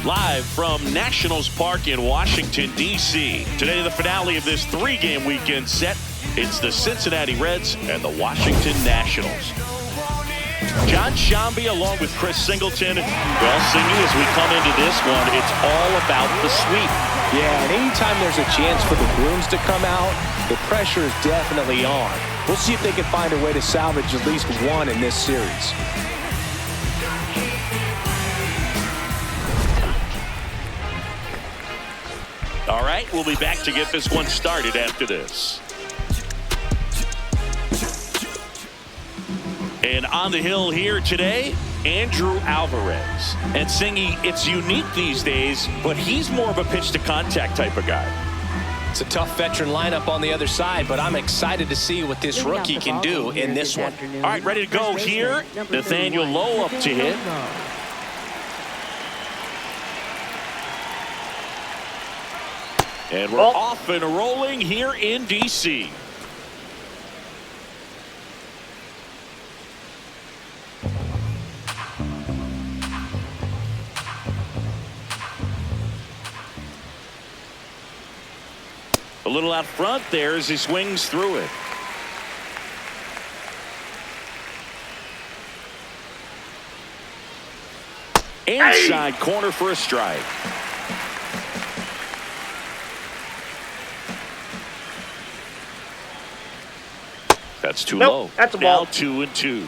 Live from Nationals Park in Washington, D.C. Today, the finale of this three-game weekend set. It's the Cincinnati Reds and the Washington Nationals. John Shambi along with Chris Singleton. Well, Singy, as we come into this one, it's all about the sweep. Yeah, and anytime there's a chance for the Bruins to come out, the pressure is definitely on. We'll see if they can find a way to salvage at least one in this series. All right, we'll be back to get this one started after this. And on the hill here today, Andrew Alvarez. And Singy, it's unique these days, but he's more of a pitch-to-contact type of guy. It's a tough veteran lineup on the other side, but I'm excited to see what this rookie can do in this one. All right, ready to go here. Nathaniel Lowe up to hit. And we're off and rolling here in D.C. A little out front there as he swings through it. Inside corner for a strike. That's too low. That's a ball. Now 2-2.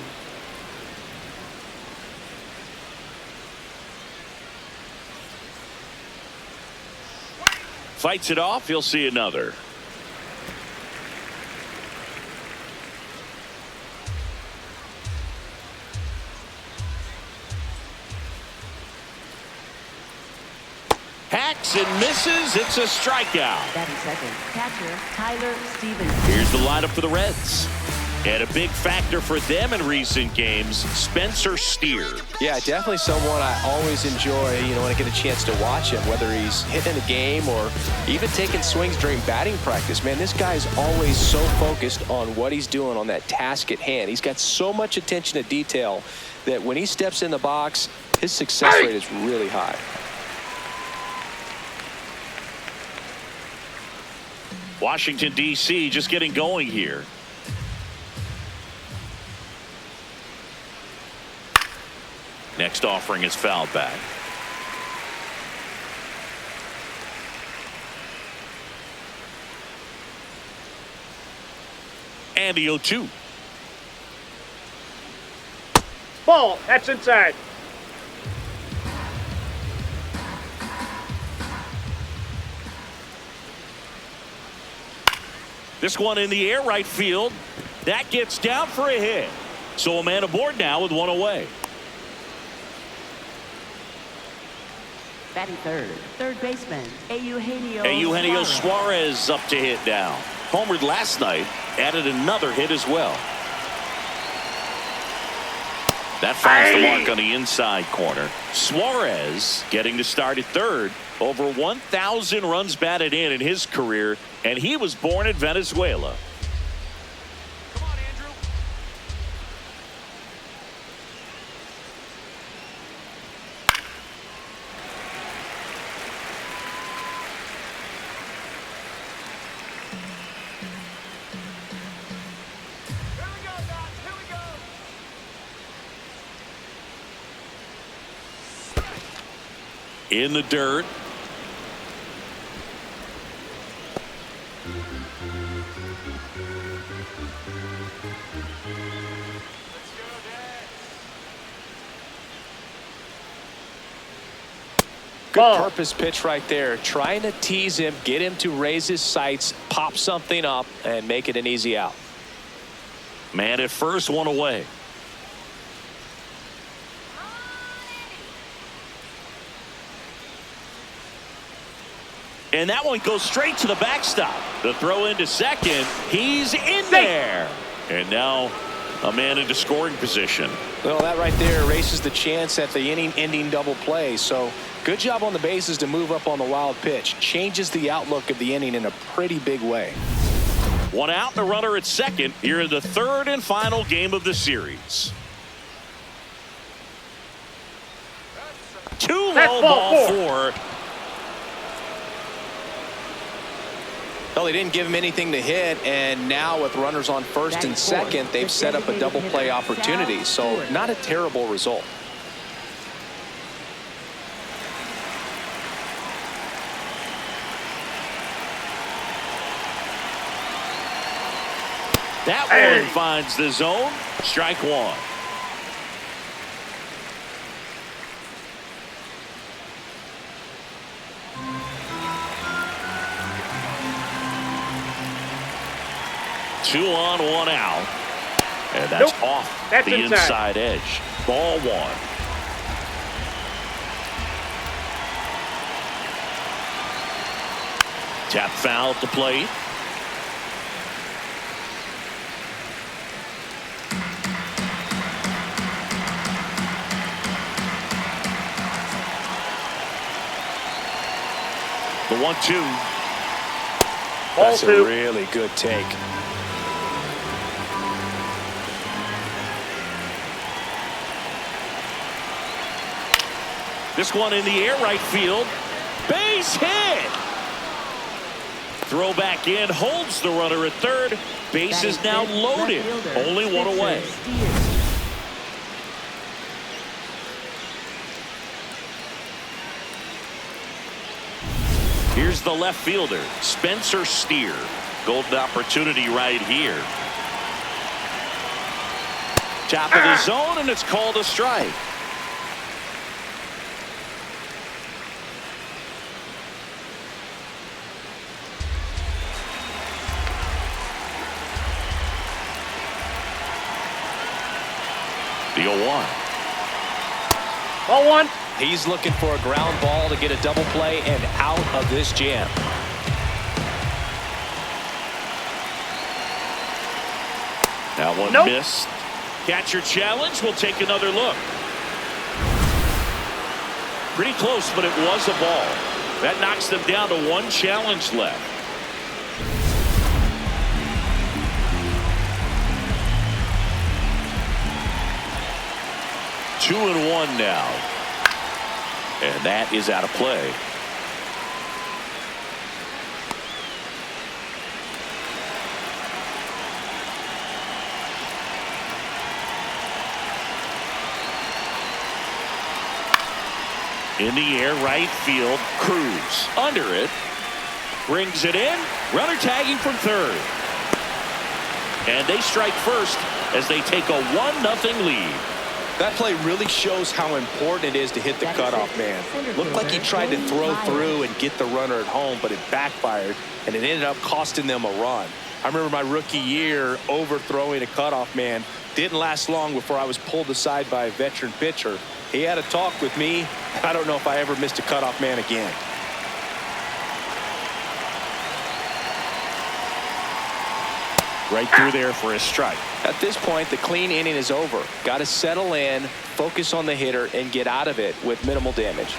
Fights it off. He'll see another. Hacks and misses. It's a strikeout. Batting second, catcher Tyler Stevens. Here's the lineup for the Reds. And a big factor for them in recent games, Spencer Steer. Yeah, definitely someone I always enjoy, when I get a chance to watch him, whether he's hitting a game or even taking swings during batting practice. Man, this guy's always so focused on what he's doing on that task at hand. He's got so much attention to detail that when he steps in the box, his success rate is really high. Washington, D.C. just getting going here. Next offering is fouled back. And the 0-2. Ball. That's inside. This one in the air, right field. That gets down for a hit. So a man aboard now with one away. Batting third baseman Eugenio Suarez up to hit now. Homered last night, added another hit as well. That finds the mark on the inside corner. Suarez getting to start at third. Over 1,000 runs batted in his career, and he was born in Venezuela. Come on, Andrew. In the dirt. Good purpose pitch right there. Trying to tease him, get him to raise his sights, pop something up, and make it an easy out. Man at first, one away. And that one goes straight to the backstop. The throw into second. He's in there. And now a man into scoring position. Well, that right there erases the chance at the inning-ending double play. So good job on the bases to move up on the wild pitch. Changes the outlook of the inning in a pretty big way. One out and a runner at second here in the third and final game of the series. Too That's low, ball ball four. 4. Well, they didn't give him anything to hit, and now with runners on first and second, they've set up a double play opportunity. So not a terrible result. That one finds the zone. Strike one. Two on, one out. And that's off That's the inside edge. Ball one. Tap foul at the plate. The 1-2. That's a really good take. This one in the air, right field. Base hit. Throw back in, holds the runner at third. Base is now loaded. Only one away. Here's the left fielder, Spencer Steer. Golden opportunity right here. Top of the zone, and it's called a strike. The 0-1. Ball one. He's looking for a ground ball to get a double play and out of this jam. That one missed. Catcher challenge. We'll take another look. Pretty close, but it was a ball. That knocks them down to one challenge left. Two and one now. And that is out of play. In the air, right field. Cruz under it. Brings it in. Runner tagging from third. And they strike first as they take a 1-0 lead. That play really shows how important it is to hit the cutoff man. Looked like he tried to throw through and get the runner at home, but it backfired, and it ended up costing them a run. I remember my rookie year overthrowing a cutoff man. Didn't last long before I was pulled aside by a veteran pitcher. He had a talk with me. I don't know if I ever missed a cutoff man again. Right through there for a strike. At this point, the clean inning is over. Got to settle in, focus on the hitter, and get out of it with minimal damage.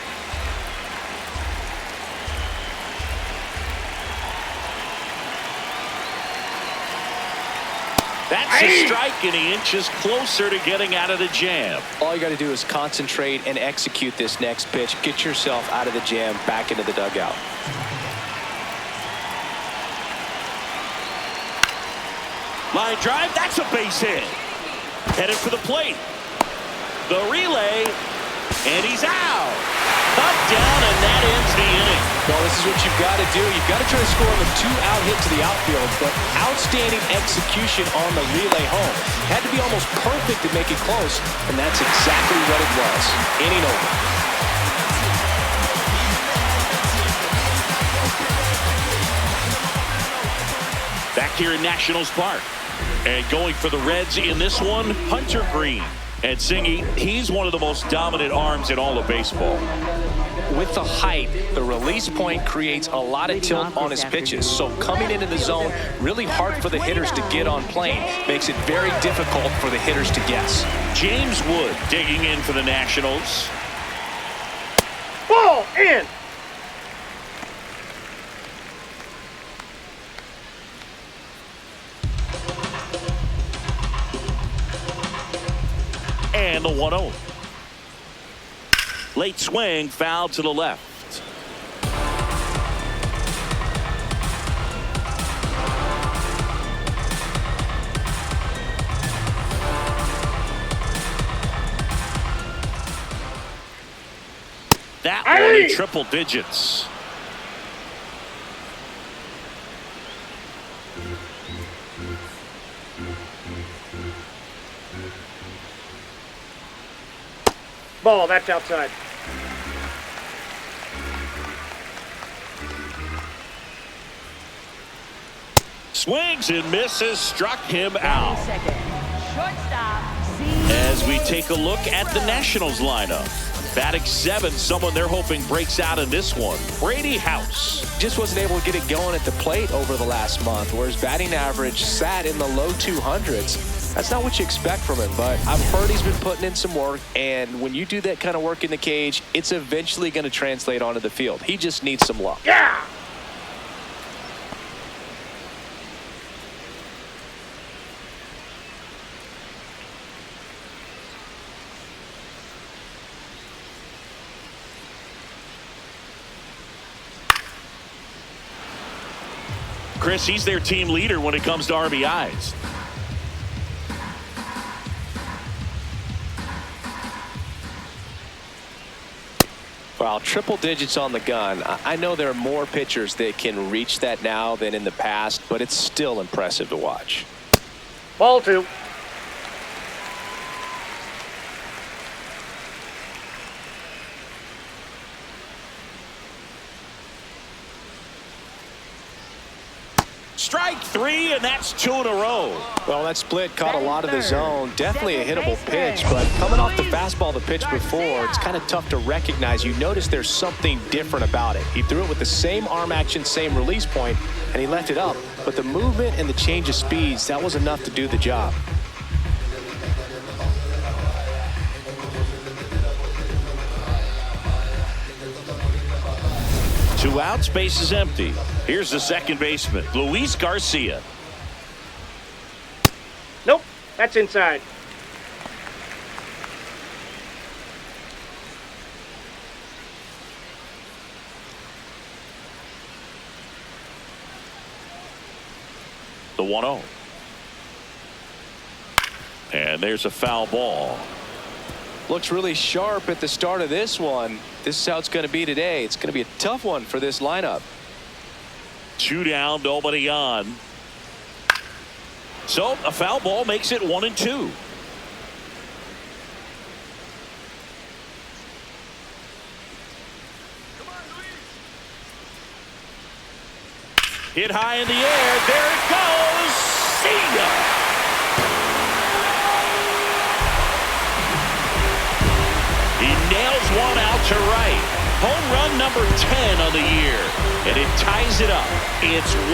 That's a strike, and he inches closer to getting out of the jam. All you got to do is concentrate and execute this next pitch. Get yourself out of the jam, back into the dugout. Line drive, that's a base hit. Headed for the plate. The relay, and he's out. Up, down, and that ends the inning. Well, this is what you've got to do. You've got to try to score on the 2-out hit to the outfield, but outstanding execution on the relay home. Had to be almost perfect to make it close, and that's exactly what it was. Inning over. Back here in Nationals Park. And going for the Reds in this one, Hunter Green. And Singy, he's one of the most dominant arms in all of baseball. With the height, the release point creates a lot of tilt on his pitches. So coming into the zone, really hard for the hitters to get on plane. Makes it very difficult for the hitters to guess. James Wood digging in for the Nationals. Ball in. And the 1-0. Late swing, foul to the left. That one in triple digits. Ball, that's outside. Swings and misses, struck him out. Second. Shortstop. As we take a look at the Nationals lineup. Batting 7, someone they're hoping breaks out in this one. Brady House. Just wasn't able to get it going at the plate over the last month, where his batting average sat in the low 200s. That's not what you expect from him, but I've heard he's been putting in some work, and when you do that kind of work in the cage, it's eventually going to translate onto the field. He just needs some luck. Yeah! Chris, he's their team leader when it comes to RBIs. Wow, triple digits on the gun. I know there are more pitchers that can reach that now than in the past, but it's still impressive to watch. Ball 2. Strike 3, and that's 2 in a row. Well, that split caught a lot of the zone. Definitely a hittable pitch, but coming off the fastball the pitch before, it's kind of tough to recognize. You notice there's something different about it. He threw it with the same arm action, same release point, and he left it up. But the movement and the change of speeds, that was enough to do the job. Two outs, base is empty. Here's the second baseman, Luis Garcia. Nope, that's inside. The 1-0. And there's a foul ball. Looks really sharp at the start of this one. This is how it's going to be today. It's going to be a tough one for this lineup. 2 down, nobody on. So a foul ball makes it 1-2. Hit high in the air. There it goes. See ya. He nails one out to right. Home run number 10 on the year. And it ties it up. It's 1-1.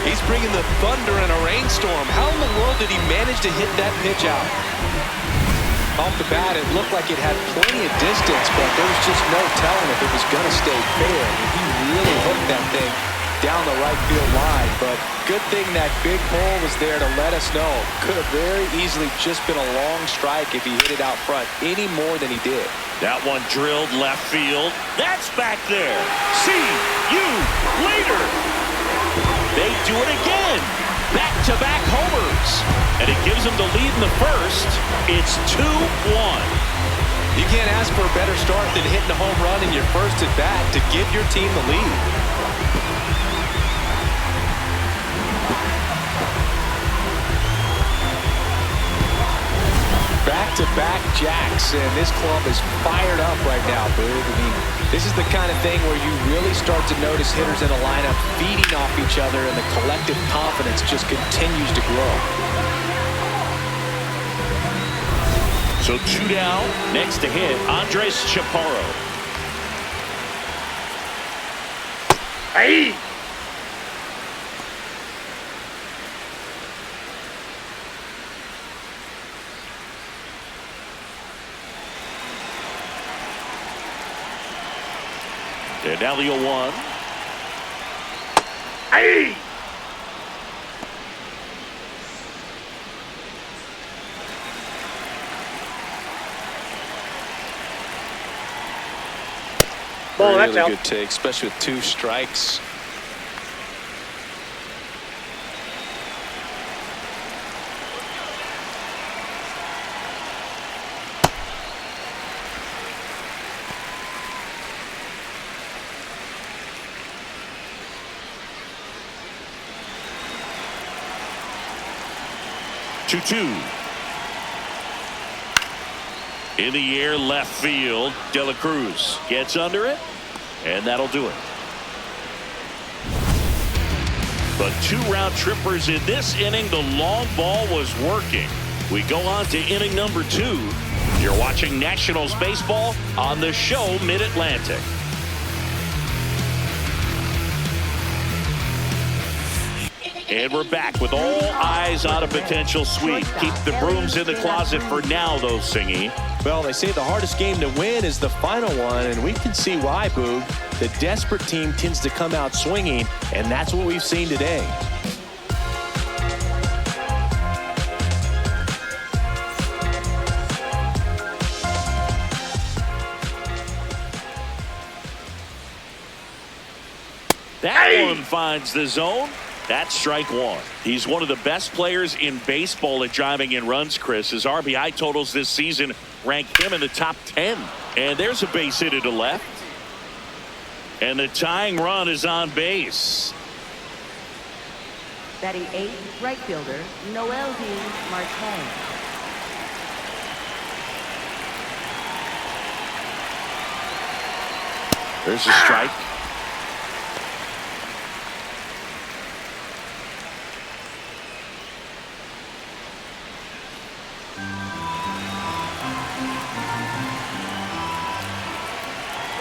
He's bringing the thunder in a rainstorm. How in the world did he manage to hit that pitch out? Off the bat, it looked like it had plenty of distance, but there was just no telling if it was going to stay fair. He really hooked that thing down the right field line, but good thing that big pole was there to let us know. Could have very easily just been a long strike if he hit it out front any more than he did. That one drilled left field. That's back there. See you later. They do it again. Back-to-back homers. And it gives them the lead in the first. It's 2-1. You can't ask for a better start than hitting a home run in your first at bat to give your team the lead. Back-to-back jacks, and this club is fired up right now, Boog. I mean, this is the kind of thing where you really start to notice hitters in a lineup feeding off each other, and the collective confidence just continues to grow. So 2 down. Next to hit, Andres Chaparro. Hey! And now the 0-1. Hey! Ball, that's Really out. good take, especially with 2 strikes. Two. In the air, left field. De La Cruz gets under it, and that'll do it. But 2 round trippers in this inning. The long ball was working. We go on to inning number 2. You're watching Nationals baseball on the show Mid-Atlantic. And we're back with all eyes on a potential sweep. Keep the brooms in the closet for now, though, Singy. Well, they say the hardest game to win is the final one, and we can see why, Boog. The desperate team tends to come out swinging, and that's what we've seen today. That one finds the zone. That's strike 1. He's one of the best players in baseball at driving in runs, Chris. His RBI totals this season rank him in the top 10. And there's a base hit to left. And the tying run is on base. Batting 8th, right fielder, Noel D. Marte. There's a strike.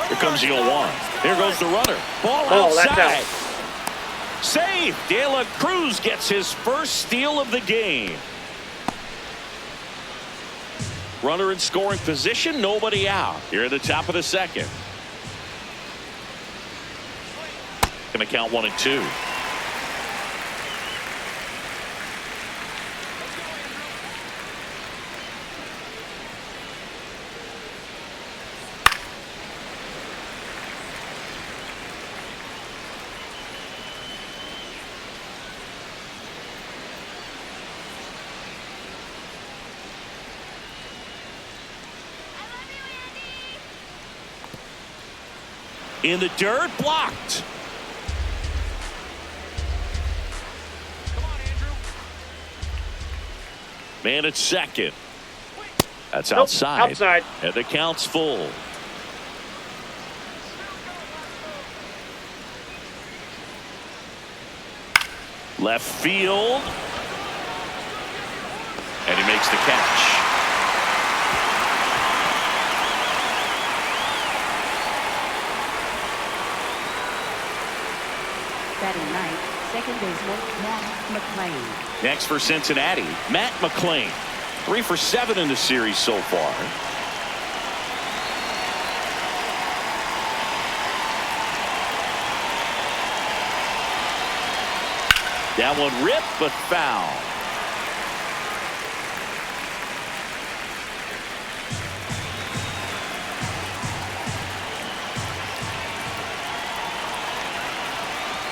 Here comes the 0-1. Here goes the runner. Ball outside. That's out. Save. De La Cruz gets his first steal of the game. Runner in scoring position. Nobody out. Here at the top of the second. Going to count 1 and 2. In the dirt, blocked. Man at second. That's outside. Outside. And the count's full. Left field. And he makes the catch. Batting 9th, second baseman, Matt McLean. Next for Cincinnati, Matt McLean. 3 for 7 in the series so far. That one ripped, but foul.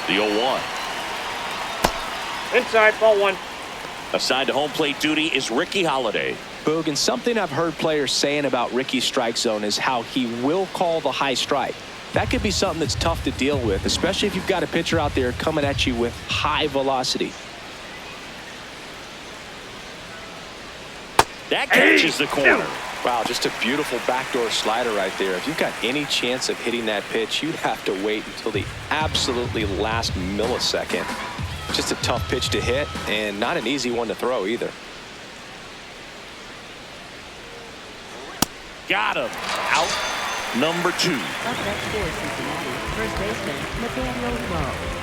The 0-1. Inside, ball 1. Assigned to home plate duty is Ricky Holiday. Boog, and something I've heard players saying about Ricky's strike zone is how he will call the high strike. That could be something that's tough to deal with, especially if you've got a pitcher out there coming at you with high velocity. That catches the corner. Wow, just a beautiful backdoor slider right there. If you've got any chance of hitting that pitch, you'd have to wait until the absolutely last millisecond. Just a tough pitch to hit, and not an easy one to throw either. Got him. Out number 2. Up next for Cincinnati, first baseman, Nathaniel Lowe.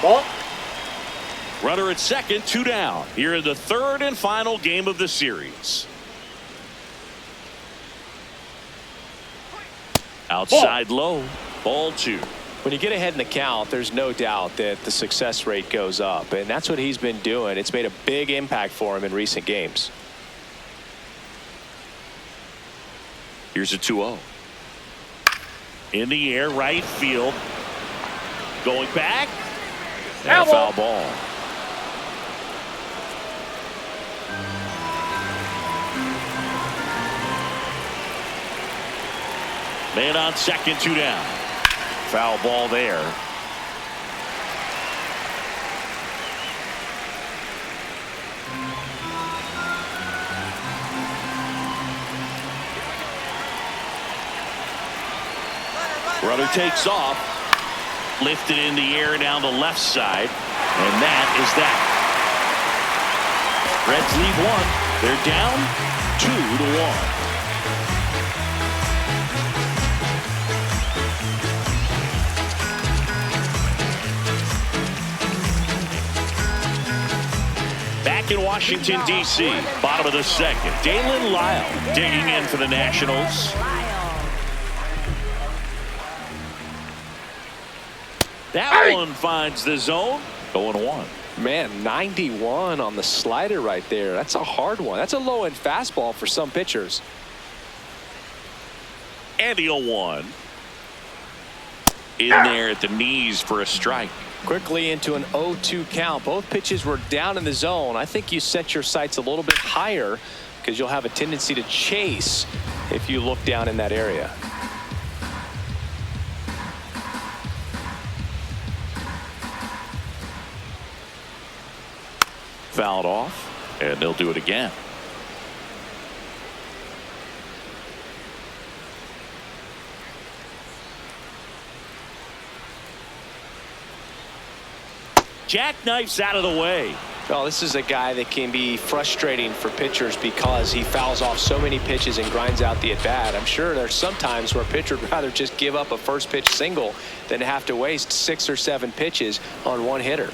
Ball. Runner at second, 2 down. Here in the third and final game of the series. Outside low, ball 2. When you get ahead in the count, there's no doubt that the success rate goes up, and that's what he's been doing. It's made a big impact for him in recent games. Here's a 2-0. In the air, right field. Going back. And a foul ball. Man on second, 2 down. Foul ball there. Runner takes off. Lifted in the air down the left side. And that is that. Reds lead one. They're down 2-1. Back in Washington, D.C., bottom of the second. Dalen Lyle digging in for the Nationals. That one finds the zone. 0-1. Man, 91 on the slider right there. That's a hard one. That's a low-end fastball for some pitchers. And the 0-1. In there at the knees for a strike. Quickly into an 0-2 count. Both pitches were down in the zone. I think you set your sights a little bit higher because you'll have a tendency to chase if you look down in that area. Fouled off, and they'll do it again. Jackknifes out of the way. Well, this is a guy that can be frustrating for pitchers because he fouls off so many pitches and grinds out the at-bat. I'm sure there's some times where a pitcher would rather just give up a first pitch single than have to waste 6 or 7 pitches on one hitter.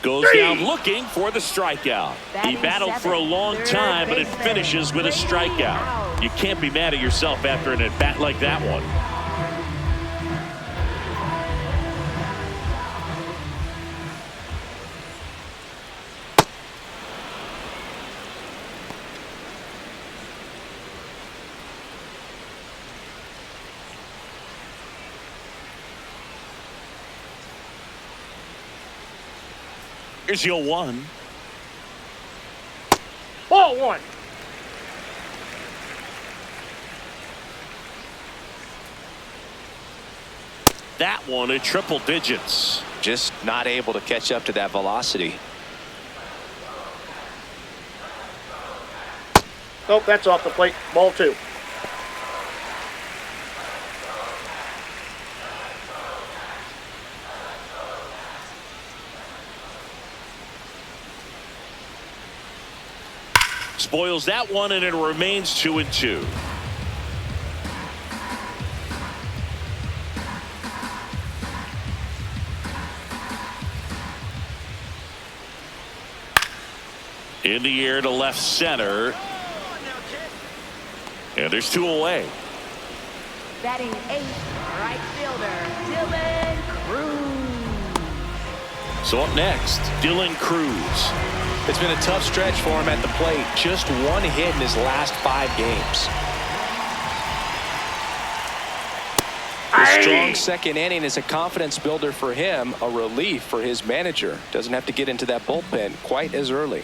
Goes down looking for the strikeout. He battled for a long time, but it finishes with a strikeout. You can't be mad at yourself after an at-bat like that one. Here's your 1. Ball 1. That one at triple digits. Just not able to catch up to that velocity. Oh, that's off the plate. Ball 2. Spoils that one, and it remains 2-2. In the air to left center. And there's 2 away. Batting 8th, right fielder, Dylan Cruz. So up next, Dylan Cruz. It's been a tough stretch for him at the plate. Just 1 hit in his last 5 games. The strong second inning is a confidence builder for him, a relief for his manager. Doesn't have to get into that bullpen quite as early.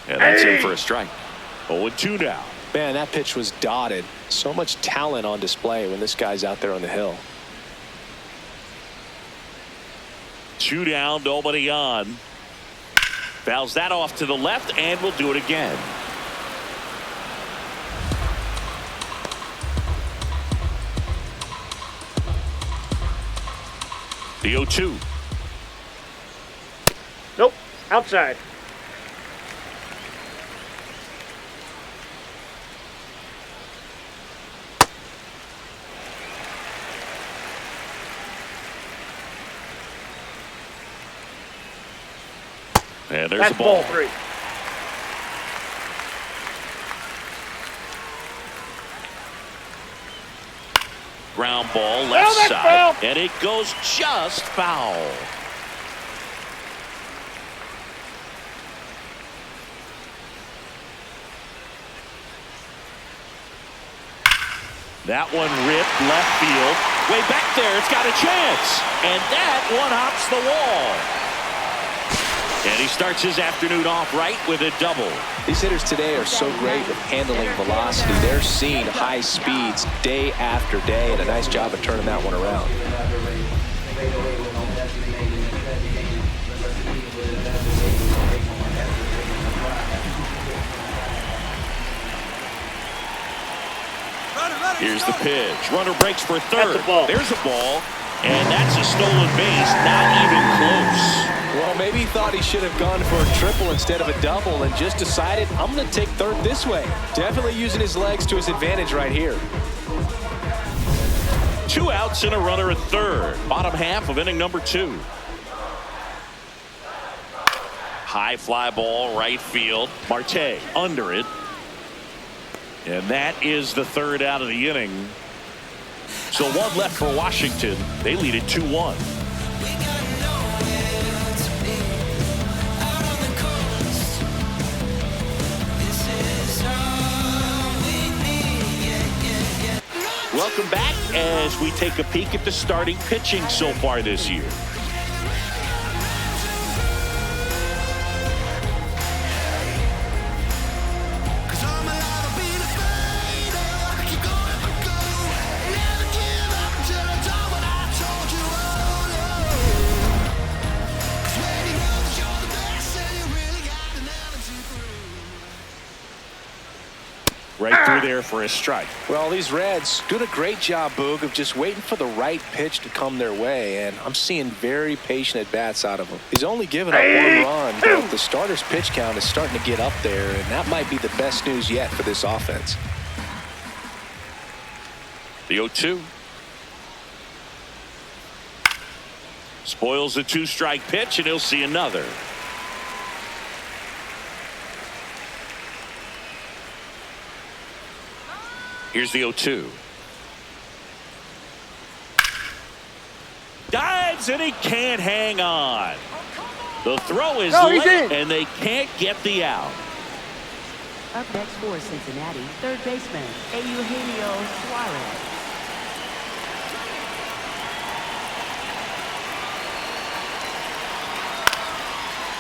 And that's in for a strike. 0-2 now. Man, that pitch was dotted. So much talent on display when this guy's out there on the hill. 2 down, nobody on. Fouls that off to the left, and we'll do it again. The 0-2. Nope. Outside. And there's That's the ball. ball 3. Ground ball left Well, that's side. foul. And it goes just foul. That one ripped left field. Way back there, it's got a chance. And that one hops the wall. And he starts his afternoon off right with a double. These hitters today are so great with handling velocity. They're seeing high speeds day after day, and a nice job of turning that one around. Here's the pitch. Runner breaks for third. That's a ball. There's a ball. And that's a stolen base. Not even close. Well, maybe he thought he should have gone for a triple instead of a double and just decided, I'm going to take third this way. Definitely using his legs to his advantage right here. 2 outs and a runner at third. Bottom half of inning number 2. High fly ball, right field. Marte under it. And that is the third out of the inning. So 1 left for Washington. They lead it 2-1. Welcome back as we take a peek at the starting pitching so far this year. Right through there for a strike. Well, these Reds doing a great job, Boog, of just waiting for the right pitch to come their way, and I'm seeing very patient at-bats out of him. He's only given up 1 run, but the starter's pitch count is starting to get up there, and that might be the best news yet for this offense. The 0-2. Spoils the 2-strike pitch, and he'll see another. Here's the 0-2. Dives, and he can't hang on. The throw is late, and they can't get the out. Up next for Cincinnati, third baseman, Eugenio Suarez.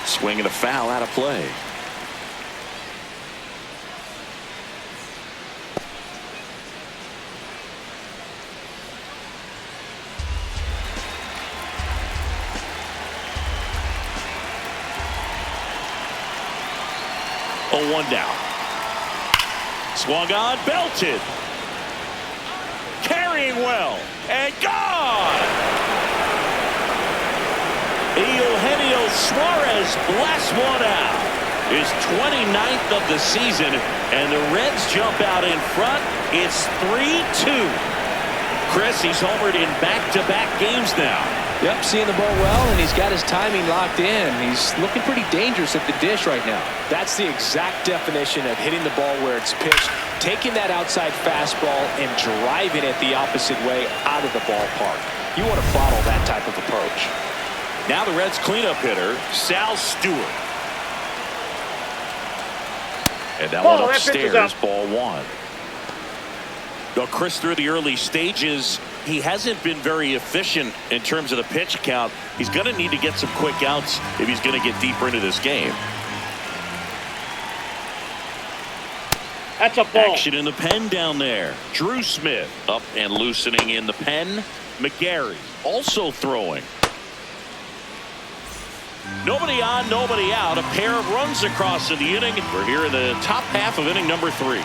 Swing and a foul out of play. Oh, 1 down. Swung on, belted. Carrying well, and gone! Eugenio Suarez blasts one out. His 29th of the season, and the Reds jump out in front. It's 3-2. Chris, he's homered in back-to-back games now. Yep, seeing the ball well, and he's got his timing locked in. He's looking pretty dangerous at the dish right now. That's the exact definition of hitting the ball where it's pitched, taking that outside fastball and driving it the opposite way out of the ballpark. You want to bottle that type of approach. Now the Reds cleanup hitter, Sal Stewart. And that one upstairs, ball 1. Well, Chris, through the early stages, he hasn't been very efficient in terms of the pitch count. He's going to need to get some quick outs if he's going to get deeper into this game. That's a ball. Action in the pen down there. Drew Smith up and loosening in the pen. McGarry also throwing. Nobody on, nobody out. A pair of runs across in the inning. We're here in the top half of inning number 3.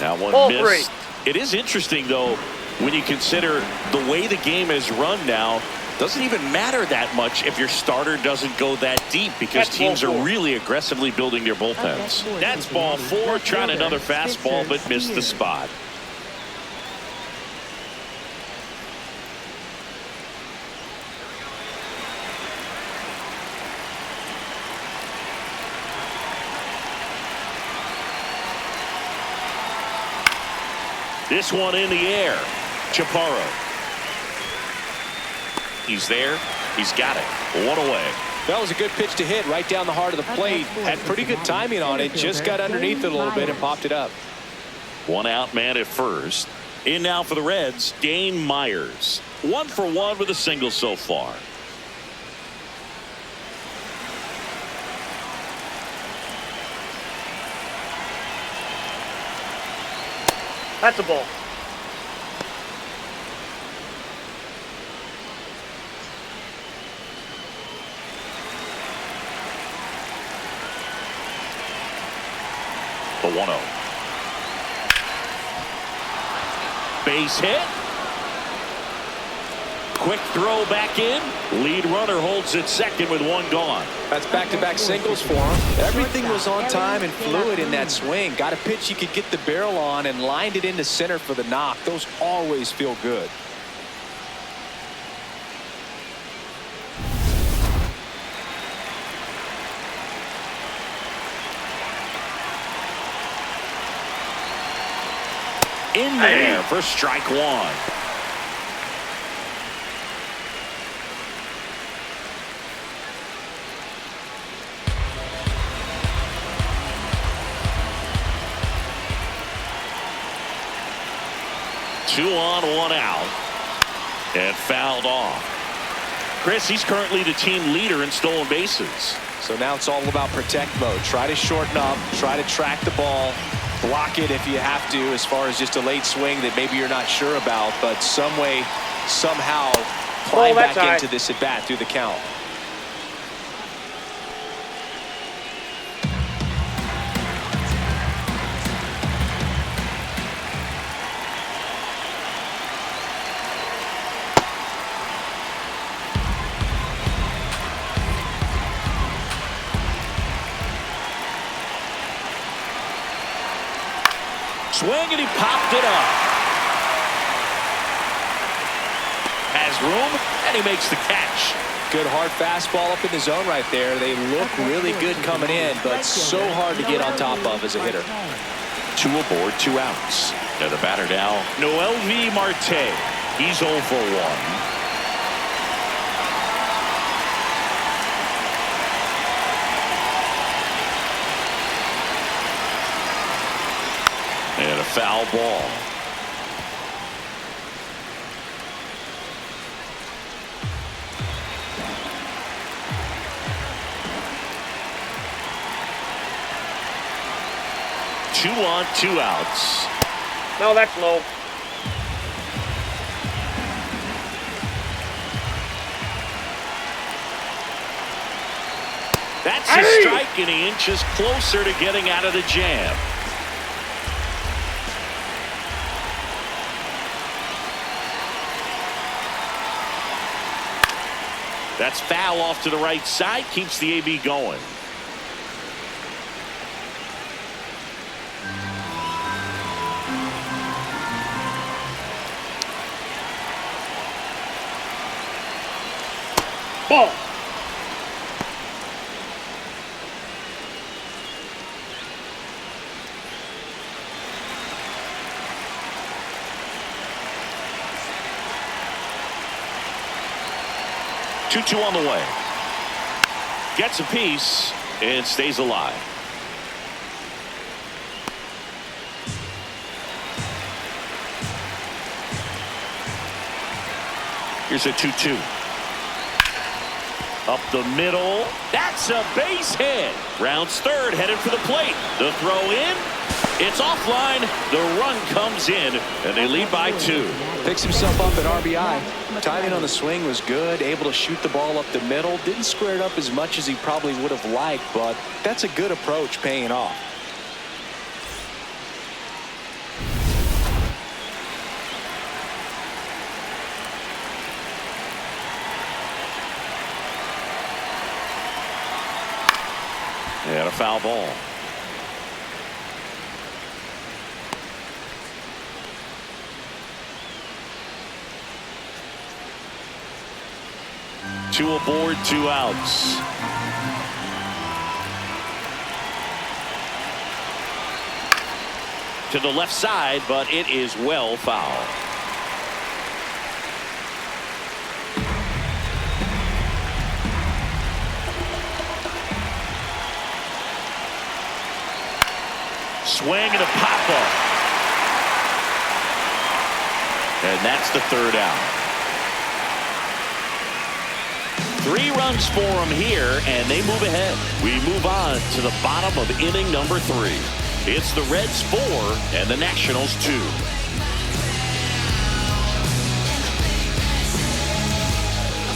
Now one Ball missed. 3. It is interesting, though, when you consider the way the game is run now. Doesn't even matter that much if your starter doesn't go that deep because teams are really aggressively building their bullpens. That's ball 4, trying another fastball but missed the spot. This one in the air. Chaparro. He's there. He's got it. 1 away. That was a good pitch to hit right down the heart of the plate. Had pretty good timing on it. Just got underneath it a little bit and popped it up. 1 out man at first. In now for the Reds, Dane Myers. 1 for 1 with a single so far. That's a ball. The 1-0. Base hit. Quick throw back in. Lead runner holds at second with 1 gone. That's back-to-back singles for him. Everything was on time and fluid in that swing. Got a pitch you could get the barrel on and lined it into center for the knock. Those always feel good. In there for strike 1. Two on, 1 out. And fouled off. Chris, he's currently the team leader in stolen bases. So now it's all about protect mode. Try to shorten up, try to track the ball, block it if you have to, as far as just a late swing that maybe you're not sure about, but some way, somehow climb back into this at bat through the count. Swing and he popped it up. Has room and he makes the catch. Good hard fastball up in the zone right there. They look really good coming in, but so hard to get on top of as a hitter. 2 aboard, 2 outs. Now the batter now, Noelvi Marte. He's 0 for 1. And a foul ball. Two on, 2 outs. No, that's low. That's a strike, and he inches closer to getting out of the jam. That's foul off to the right side, keeps the AB going. Ball. Two on the way. Gets a piece and stays alive. Here's a 2-2. Up the middle. That's a base hit. Rounds third, headed for the plate. The throw in. It's offline. The run comes in, and they lead by 2. Picks himself up at RBI. Timing on the swing was good. Able to shoot the ball up the middle. Didn't square it up as much as he probably would have liked, but that's a good approach paying off. And a foul ball. Two aboard, 2 outs. To the left side, but it is well foul. Swing and a pop-up. And that's the 3rd out. 3 runs for him here, and they move ahead. We move on to the bottom of inning number 3. It's the Reds 4 and the Nationals 2.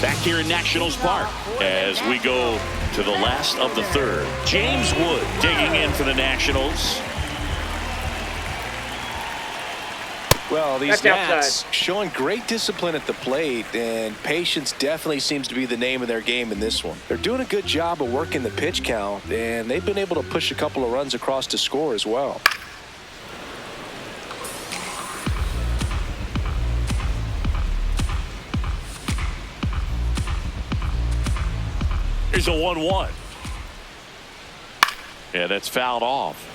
Back here in Nationals Park as we go to the last of the 3rd. James Wood digging in for the Nationals. Well, these Nats showing great discipline at the plate, and patience definitely seems to be the name of their game in this one. They're doing a good job of working the pitch count, and they've been able to push a couple of runs across to score as well. Here's a 1-1. Yeah, that's fouled off.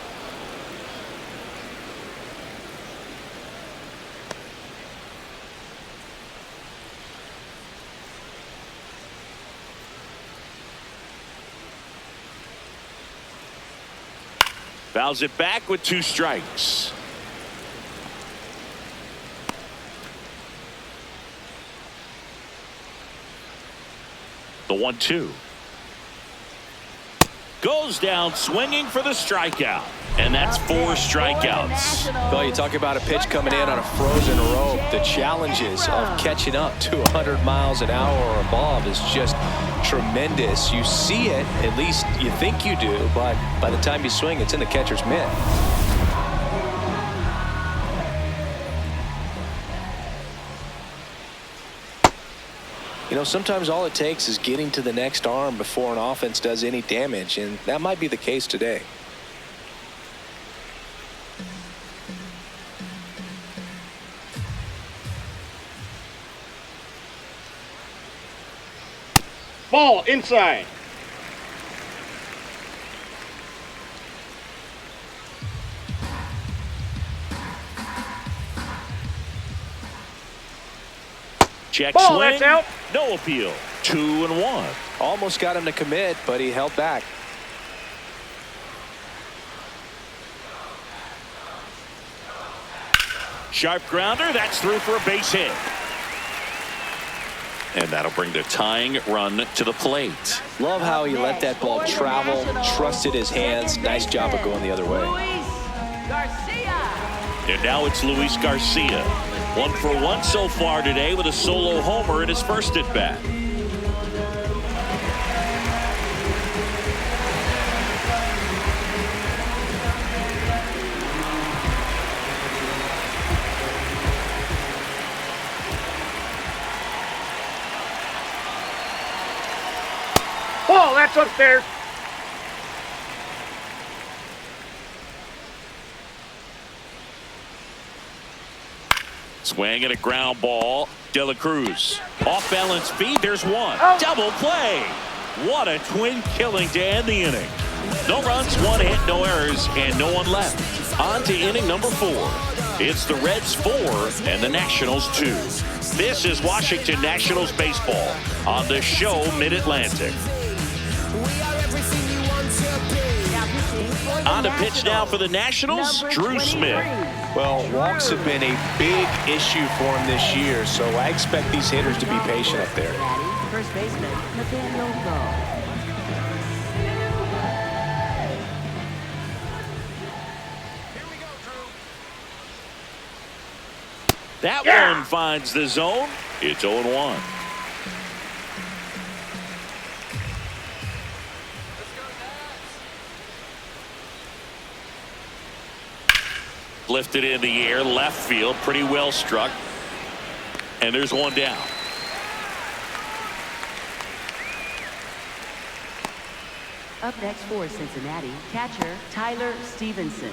Fouls it back with 2 strikes. The 1-2. Goes down swinging for the strikeout. And that's 4 strikeouts. Well, you talk about a pitch coming in on a frozen rope. The challenges of catching up to 100 miles an hour or above is just tremendous. You see it, at least you think you do, but by the time you swing, it's in the catcher's mitt. You know, sometimes all it takes is getting to the next arm before an offense does any damage, and that might be the case today. Ball inside. Check Ball, swing. that's out. No appeal. 2-1. Almost got him to commit, but he held back. Sharp grounder. That's through for a base hit. And that'll bring the tying run to the plate. Love how he let that ball travel, trusted his hands. Nice job of going the other way. And now it's Luis Garcia. 1 for 1 so far today with a solo homer in his first at bat. Ball, that's upstairs. Swing and a ground ball. De La Cruz. Off balance feet. There's one. Oh. Double play. What a twin killing to end the inning. No runs, 1 hit, no errors, and no one left. On to inning number 4. It's the Reds 4 and the Nationals 2. This is Washington Nationals baseball on the show Mid-Atlantic. On to pitch now for the Nationals, Drew Smith. Well, walks have been a big issue for him this year, so I expect these hitters to be patient up there. First baseman, Nathaniel Lowe. That one finds the zone. It's 0-1. Lifted in the air, left field, pretty well struck. And there's one down. Up next for Cincinnati, catcher Tyler Stevenson.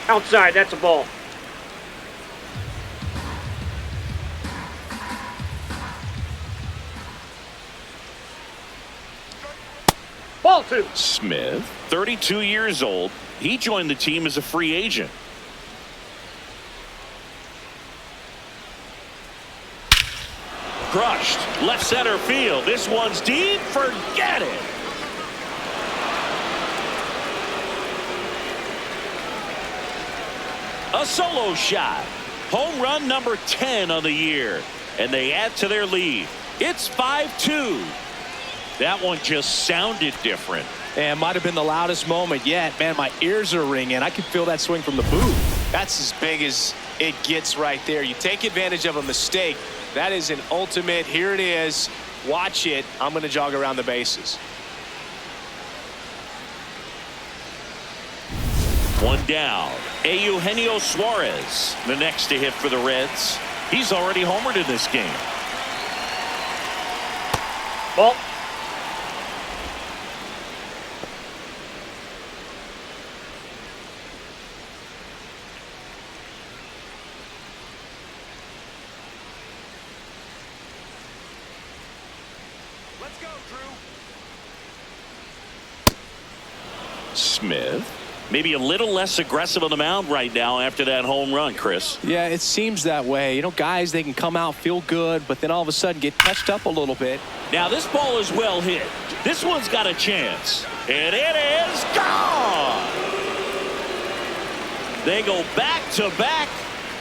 Outside, that's a ball. Ball two. Smith, 32 years old. He joined the team as a free agent. Crushed. Left center field. This one's deep. Forget it. A solo shot. Home run number 10 on the year. And they add to their lead. It's 5-2. That one just sounded different. And might have been the loudest moment yet. Man, my ears are ringing. I can feel that swing from the booth. That's as big as it gets right there. You take advantage of a mistake. That is an ultimate. Here it is. Watch it. I'm going to jog around the bases. One down. Eugenio Suarez, the next to hit for the Reds. He's already homered in this game. Ball. Let's go, Drew. Smith, maybe a little less aggressive on the mound right now after that home run, Chris. Yeah, it seems that way. You know, guys, they can come out, feel good, but then all of a sudden get touched up a little bit. Now this ball is well hit. This one's got a chance. And it is gone. They go back to back.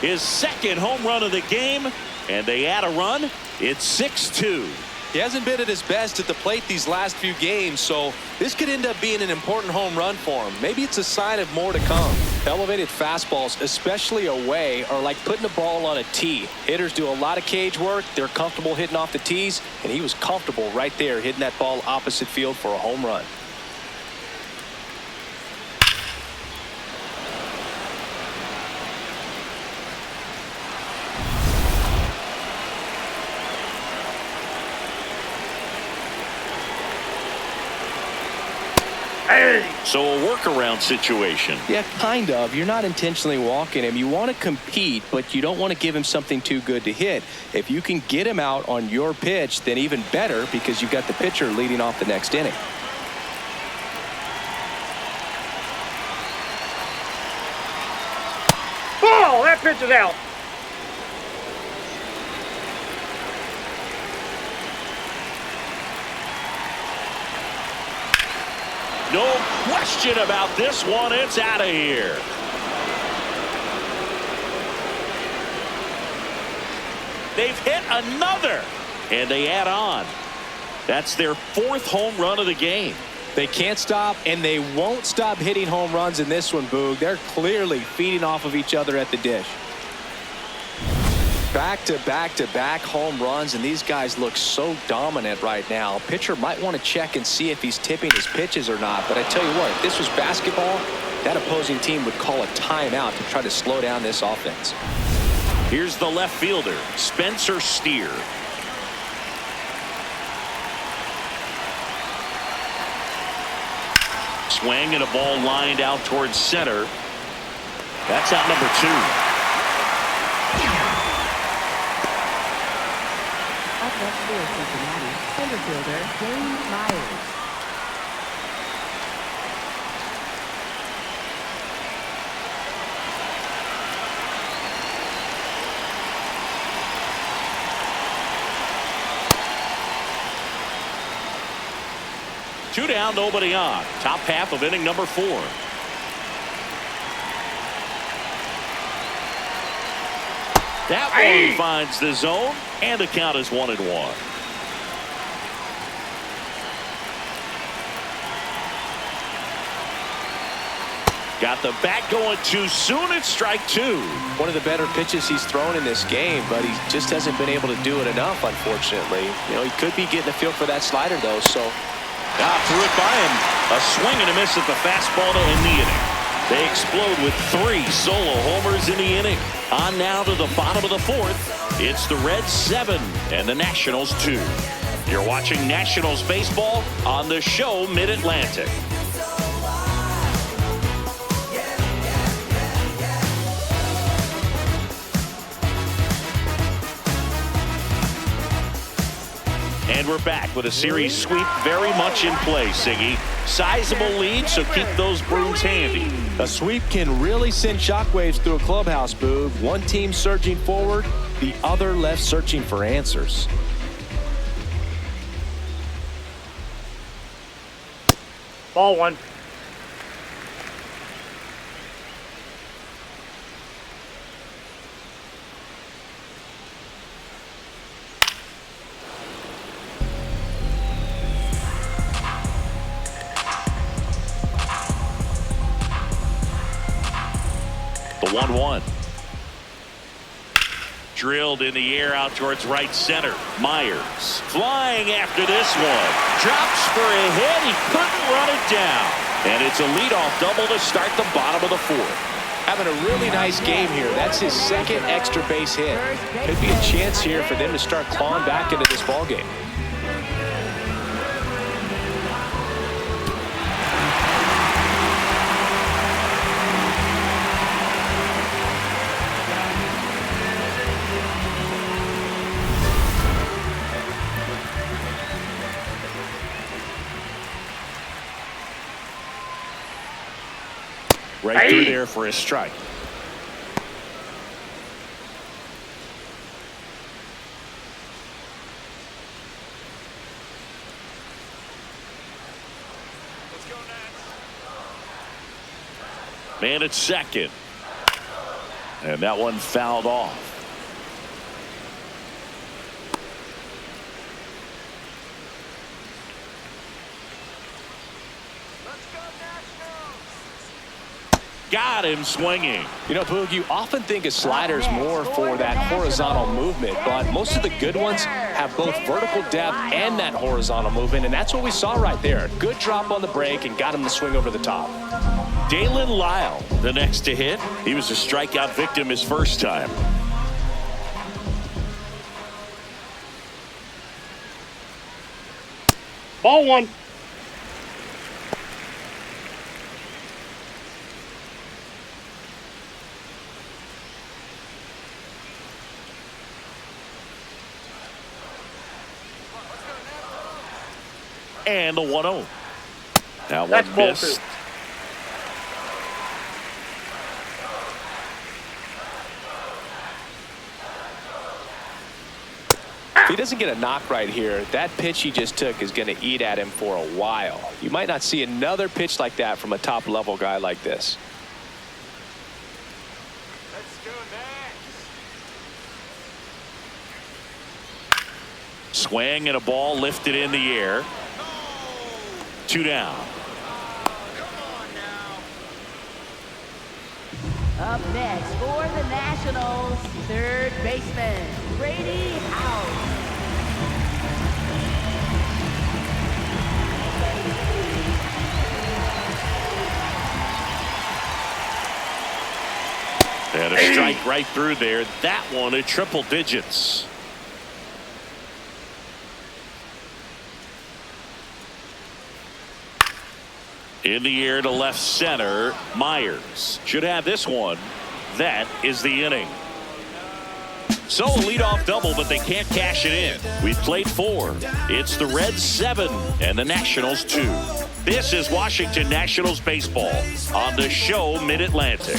His second home run of the game. And they add a run. It's 6-2. He hasn't been at his best at the plate these last few games, so this could end up being an important home run for him. Maybe it's a sign of more to come. Elevated fastballs, especially away, are like putting a ball on a tee. Hitters do a lot of cage work. They're comfortable hitting off the tees, and he was comfortable right there hitting that ball opposite field for a home run. So a workaround situation. Yeah, kind of. You're not intentionally walking him. You want to compete, but you don't want to give him something too good to hit. If you can get him out on your pitch, then even better, because you've got the pitcher leading off the next inning. Ball! That pitch is out. No question about this one. It's out of here. They've hit another, and they add on. That's their fourth home run of the game. They can't stop, and they won't stop hitting home runs in this one, Boog. They're clearly feeding off of each other at the dish. Back-to-back-to-back home runs, and these guys look so dominant right now. Pitcher might want to check and see if he's tipping his pitches or not, but I tell you what, if this was basketball, that opposing team would call a timeout to try to slow down this offense. Here's the left fielder, Spencer Steer. Swing and a ball lined out towards center. That's out number 2. Up next for Cincinnati, center fielder Dane Myers. Two down, nobody on. Top half of inning number 4. That one finds the zone, and the count is 1-1. Got the bat going too soon. It's strike 2. One of the better pitches he's thrown in this game, but he just hasn't been able to do it enough, unfortunately. You know, he could be getting a feel for that slider, though, so Threw it by him. A swing and a miss at the fastball to end the inning. They explode with 3 solo homers in the inning. On now to the bottom of the 4th. It's the Reds 7 and the Nationals 2. You're watching Nationals baseball on the show Mid-Atlantic. And we're back with a series sweep very much in play, Siggy. Sizable lead, so keep those brooms handy. A sweep can really send shockwaves through a clubhouse, Boog. One team surging forward, the other left searching for answers. Ball 1. The 1-1. Drilled in the air out towards right center. Myers flying after this one. Drops for a hit. He couldn't run it down. And it's a leadoff double to start the bottom of the 4th. Having a really nice game here. That's his 2nd extra base hit. Could be a chance here for them to start clawing back into this ball game. Right through there for a strike. Man at second. And that one fouled off. Got him swinging. You know, Boog, you often think a slider's more for that horizontal movement, but most of the good ones have both vertical depth and that horizontal movement, and that's what we saw right there. Good drop on the break and got him to swing over the top. Dalen Lyle, the next to hit. He was a strikeout victim his first time. Ball 1. And the 1-0. That That's one ball missed. 2. If he doesn't get a knock right here, that pitch he just took is going to eat at him for a while. You might not see another pitch like that from a top-level guy like this. Let's go next. Swing and a ball lifted in the air. 2 down. Up next for the Nationals, 3rd baseman, Brady House. And a strike right through there. That one at triple digits. In the air to left center. Myers should have this one. That is the inning. So a leadoff double, but they can't cash it in. We've played 4. It's the Reds 7 and the Nationals 2. This is Washington Nationals baseball on the show Mid-Atlantic.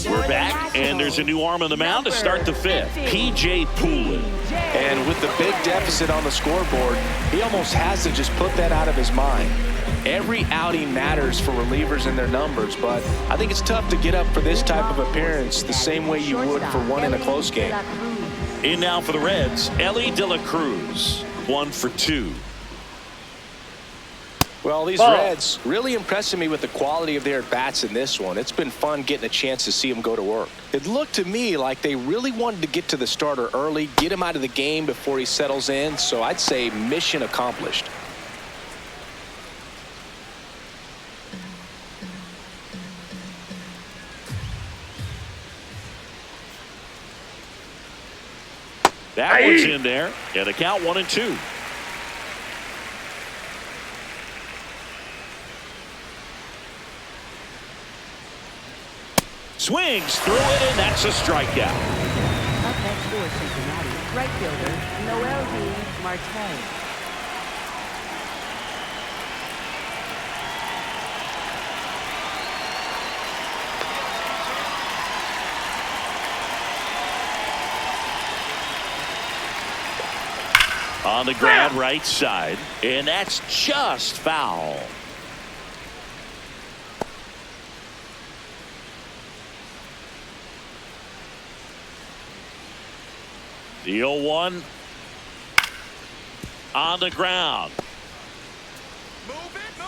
We're back, and there's a new arm on the mound to start the 5th. P.J. Poulin. And with the big deficit on the scoreboard, he almost has to just put that out of his mind. Every outing matters for relievers and their numbers, but I think it's tough to get up for this type of appearance the same way you would for one in a close game. In now for the Reds, Ellie De La Cruz. 1 for 2. Well, these Reds really impressing me with the quality of their at-bats in this one. It's been fun getting a chance to see them go to work. It looked to me like they really wanted to get to the starter early, get him out of the game before he settles in, so I'd say mission accomplished. That one's in there, and the count 1-2. Swings through it, and that's a strikeout. Up next for Cincinnati, right fielder Noel D. Marte. On the ground right side, and that's just foul. The 0-1 on the ground.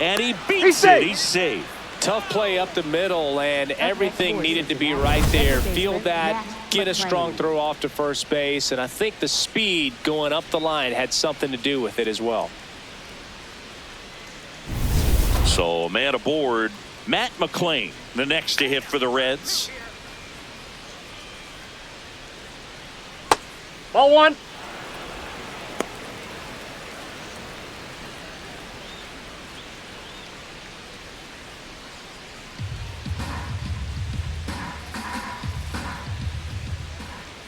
And he beats it. He's safe. Tough play up the middle, and everything needed to be right there. Field that, get a strong throw off to first base, and I think the speed going up the line had something to do with it as well. So, man aboard, Matt McClain, the next to hit for the Reds. Ball one.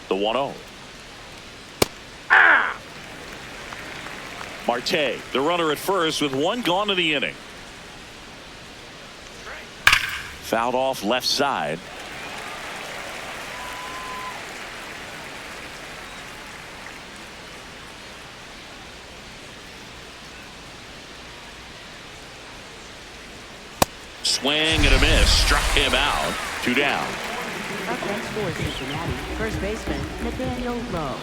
The 1-0. Marte, the runner at first with one gone in the inning. Fouled off left side. Swing and a miss. Struck him out. 2 down. Up next for Cincinnati, first baseman Nathaniel Lowe.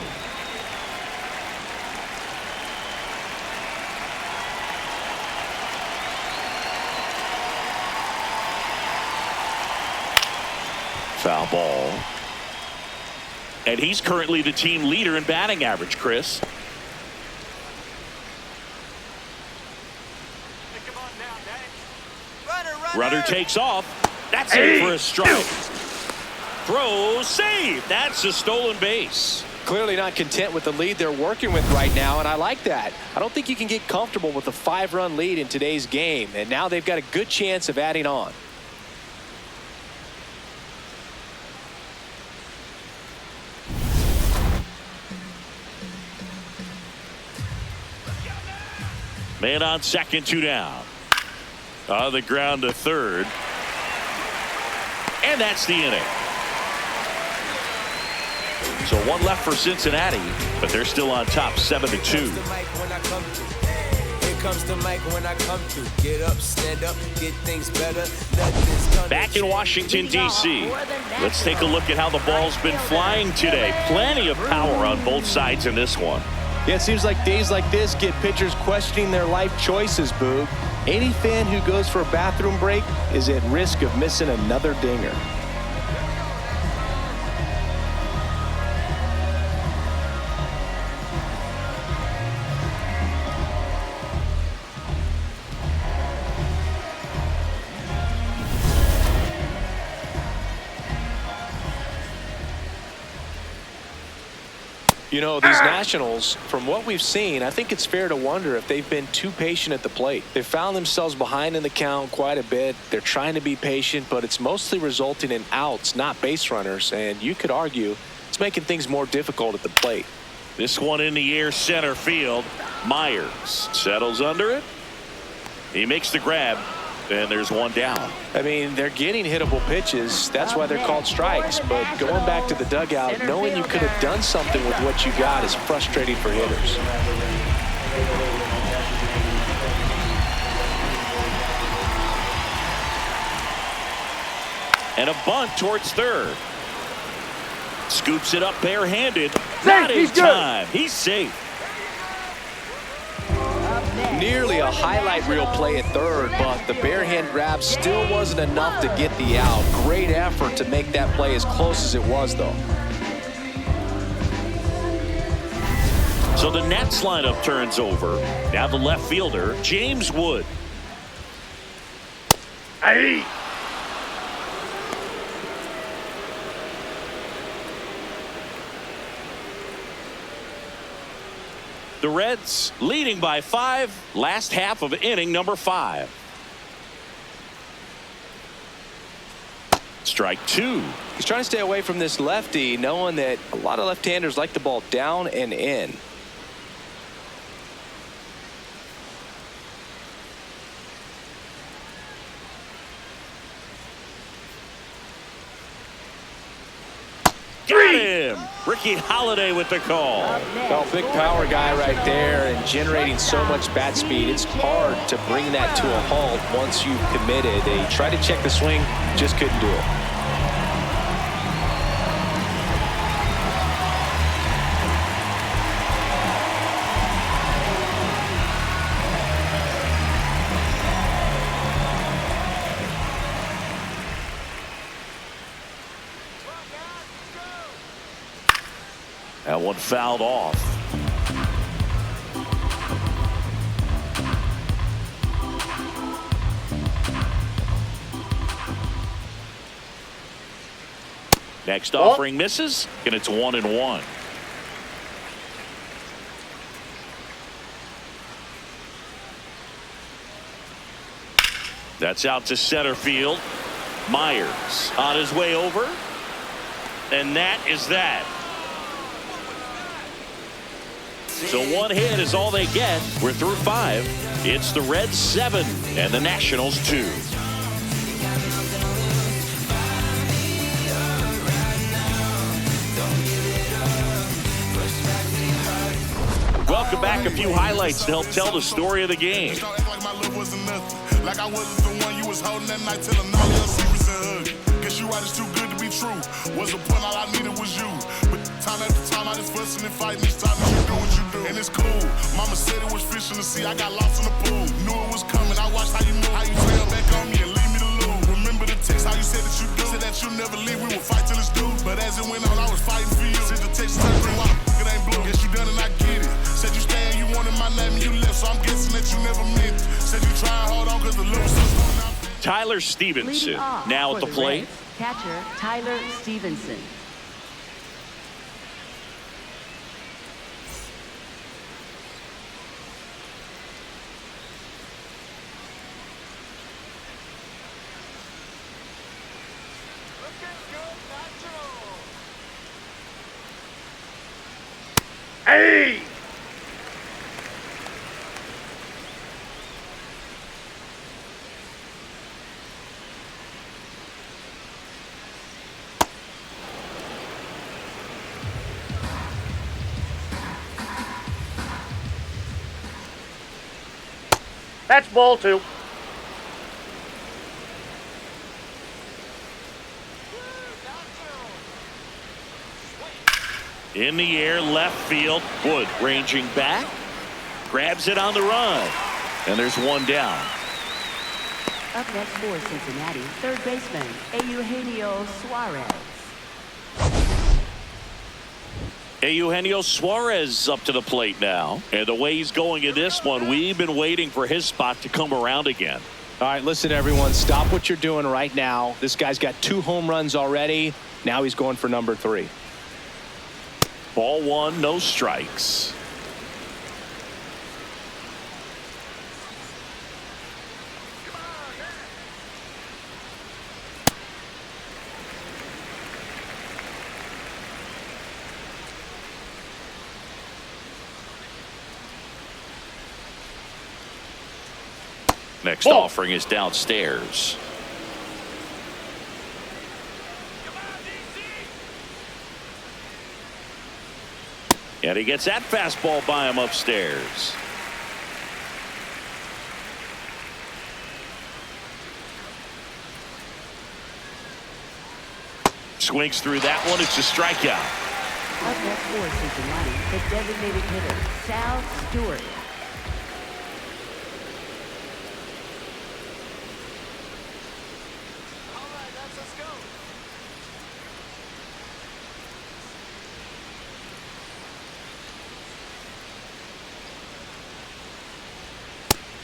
Foul ball. And he's currently the team leader in batting average, Chris. Runner takes off. That's it for a strike. Throw, save. That's a stolen base. Clearly not content with the lead they're working with right now, and I like that. I don't think you can get comfortable with a 5-run lead in today's game, and now they've got a good chance of adding on. Man on second, 2 down. On the ground to third. And that's the inning. So 1 left for Cincinnati, but they're still on top 7-2. Back in Washington, D.C. Let's take a look at how the ball's been flying today. Plenty of power on both sides in this one. Yeah, it seems like days like this get pitchers questioning their life choices, Boog. Any fan who goes for a bathroom break is at risk of missing another dinger. You know, these Nationals, from what we've seen, I think it's fair to wonder if they've been too patient at the plate. They've found themselves behind in the count quite a bit. They're trying to be patient, but it's mostly resulting in outs, not base runners. And you could argue it's making things more difficult at the plate. This one in the air center field. Myers settles under it. He makes the grab. And there's 1 down. I mean, they're getting hittable pitches. That's why they're called strikes. But going back to the dugout, knowing you could have done something with what you got is frustrating for hitters. And a bunt towards third. Scoops it up barehanded. Not in time. He's safe. Up Nearly a highlight reel play at third, but the bare hand grab still wasn't enough to get the out. Great effort to make that play as close as it was, though. So the Nats lineup turns over. Now the left fielder, James Wood. Hey! The Reds leading by 5, last half of inning number 5. Strike 2. He's trying to stay away from this lefty, knowing that a lot of left-handers like the ball down and in. Got him! Ricky Holiday with the call. Well, big power guy right there and generating so much bat speed. It's hard to bring that to a halt once you've committed. They tried to check the swing, just couldn't do it. That one fouled off. Next offering misses, and it's 1-1. That's out to center field. Myers on his way over. And that is that. So one hit is all they get. We're through 5. It's the Reds 7 and the Nationals 2. Welcome back. A few highlights to help tell the story of the game. Like I wasn't the one you was holding that night till another little secrets and hug. Guess you right, it's too good to be true. Was a point, all I needed was you. But time after time, I just fussing and fighting each time that you do what you do. And it's cool. Mama said it was fish in the sea. I got lost in the pool. Knew it was coming. I watched how you move, how you fell back on me and leave me to lose. Remember the text, how you said that you do. Said that you never leave. We would fight till it's due. But as it went on, I was fighting for you. Since the text time, why it ain't blue? Guess you done and I get it. Said you stay and you wanted my name and you left, so I'm guessing that you never meant it. Said you try and hold on because the little sister going out. Tyler Stevenson now at the plate. Catcher Tyler Stevenson. Hey! That's ball 2. In the air, left field. Wood ranging back. Grabs it on the run. And there's one down. Up next for Cincinnati, third baseman Eugenio Suarez. Eugenio Suarez up to the plate now. And the way he's going in this one, we've been waiting for his spot to come around again. All right, listen, everyone. Stop what you're doing right now. This guy's got 2 home runs already. Now he's going for number 3. Ball 1, no strikes. Next offering is downstairs. And he gets that fastball by him upstairs. Swings through that one. It's a strikeout. Up next for Cincinnati, the designated hitter Sal Stewart.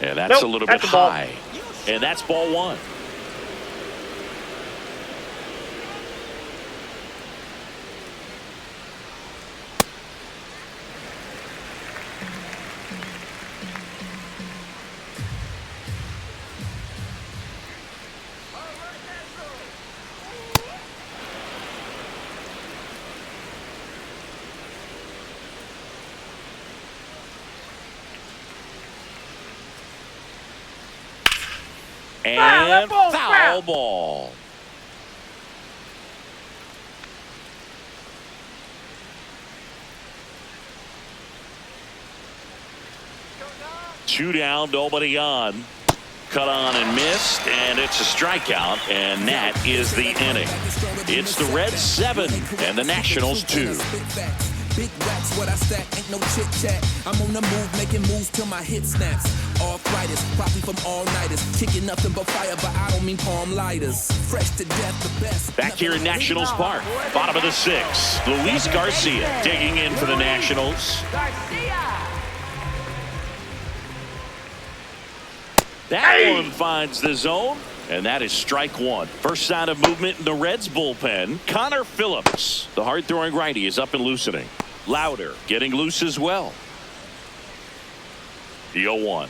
And that's a little bit that's a ball. high. And that's ball one. And foul ball. Two down, nobody on. Cut on and missed, and it's a strikeout, and that is the inning. It's the Reds 7 and the Nationals 2. Big racks, what I stack, ain't no chit chat. I'm on the move, making moves till my hit snaps. Arthritis, probably from all-nighters. Kicking nothing but fire, but I don't mean palm lighters. Fresh to death, the best. Back here in Nationals Park, bottom of the 6th. Luis Garcia digging in for the Nationals. That one finds the zone, and that is strike one. First sign of movement in the Reds bullpen. Connor Phillips, the hard-throwing righty, is up and loosening. Louder getting loose as well. The 0-1.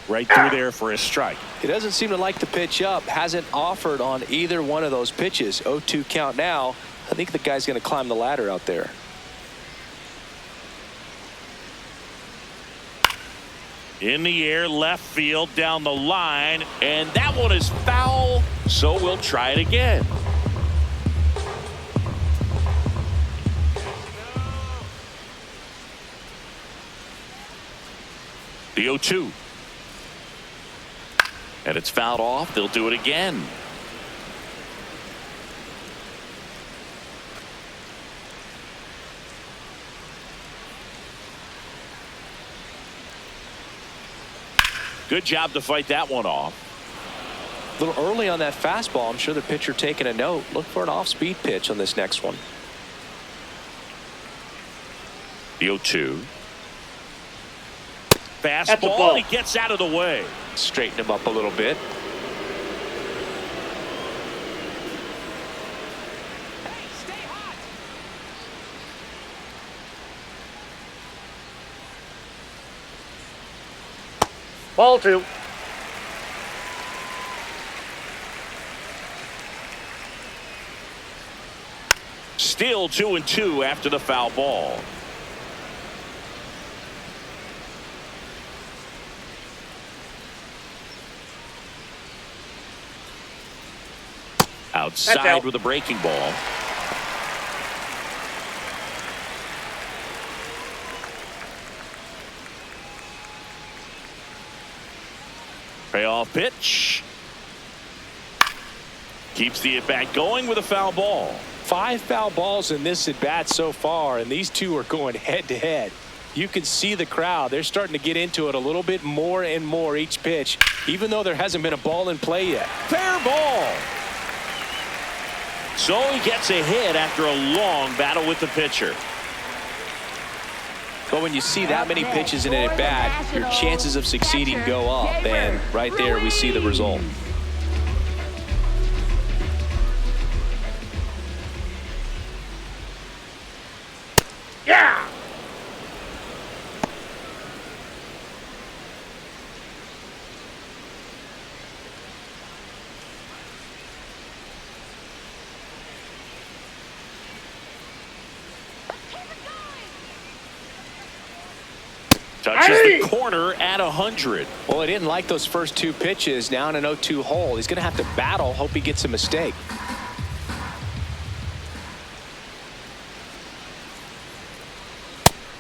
Right through there for a strike. He doesn't seem to like the pitch up. Hasn't offered on either one of those pitches. 0-2 count now. I think the guy's going to climb the ladder out there. In the air, left field, down the line, and that one is foul, so we'll try it again. The 0-2. And it's fouled off. They'll do it again. Good job to fight that one off. A little early on that fastball. I'm sure the pitcher taking a note. Look for an off-speed pitch on this next one. The 0-2. Fastball, and he gets out of the way. Straighten him up a little bit. Ball two. Still 2-2 after the foul ball. Outside with a breaking ball. Payoff pitch. Keeps the at-bat going with a foul ball. 5 foul balls in this at-bat so far, and these two are going head-to-head. You can see the crowd. They're starting to get into it a little bit more and more each pitch, even though there hasn't been a ball in play yet. Fair ball. So he gets a hit after a long battle with the pitcher. But when you see that many pitches in an at-bat, your chances of succeeding go up, and right there we see the result. Yeah. Touches the corner at 100. Well, he didn't like those first 2 pitches. Now in an 0-2 hole, he's going to have to battle. Hope he gets a mistake.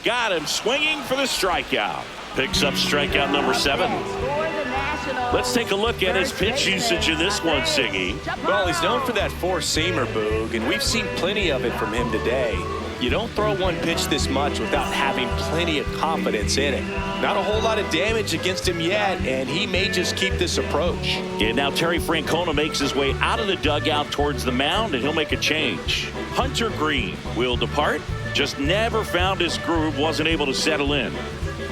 Got him swinging for the strikeout. Picks up strikeout number 7. Let's take a look at his pitch usage in this one, Siggy. Well, he's known for that 4-seamer, Boog, and we've seen plenty of it from him today. You don't throw one pitch this much without having plenty of confidence in it. Not a whole lot of damage against him yet, and he may just keep this approach. And now Terry Francona makes his way out of the dugout towards the mound, and he'll make a change. Hunter Green will depart. Just never found his groove, wasn't able to settle in.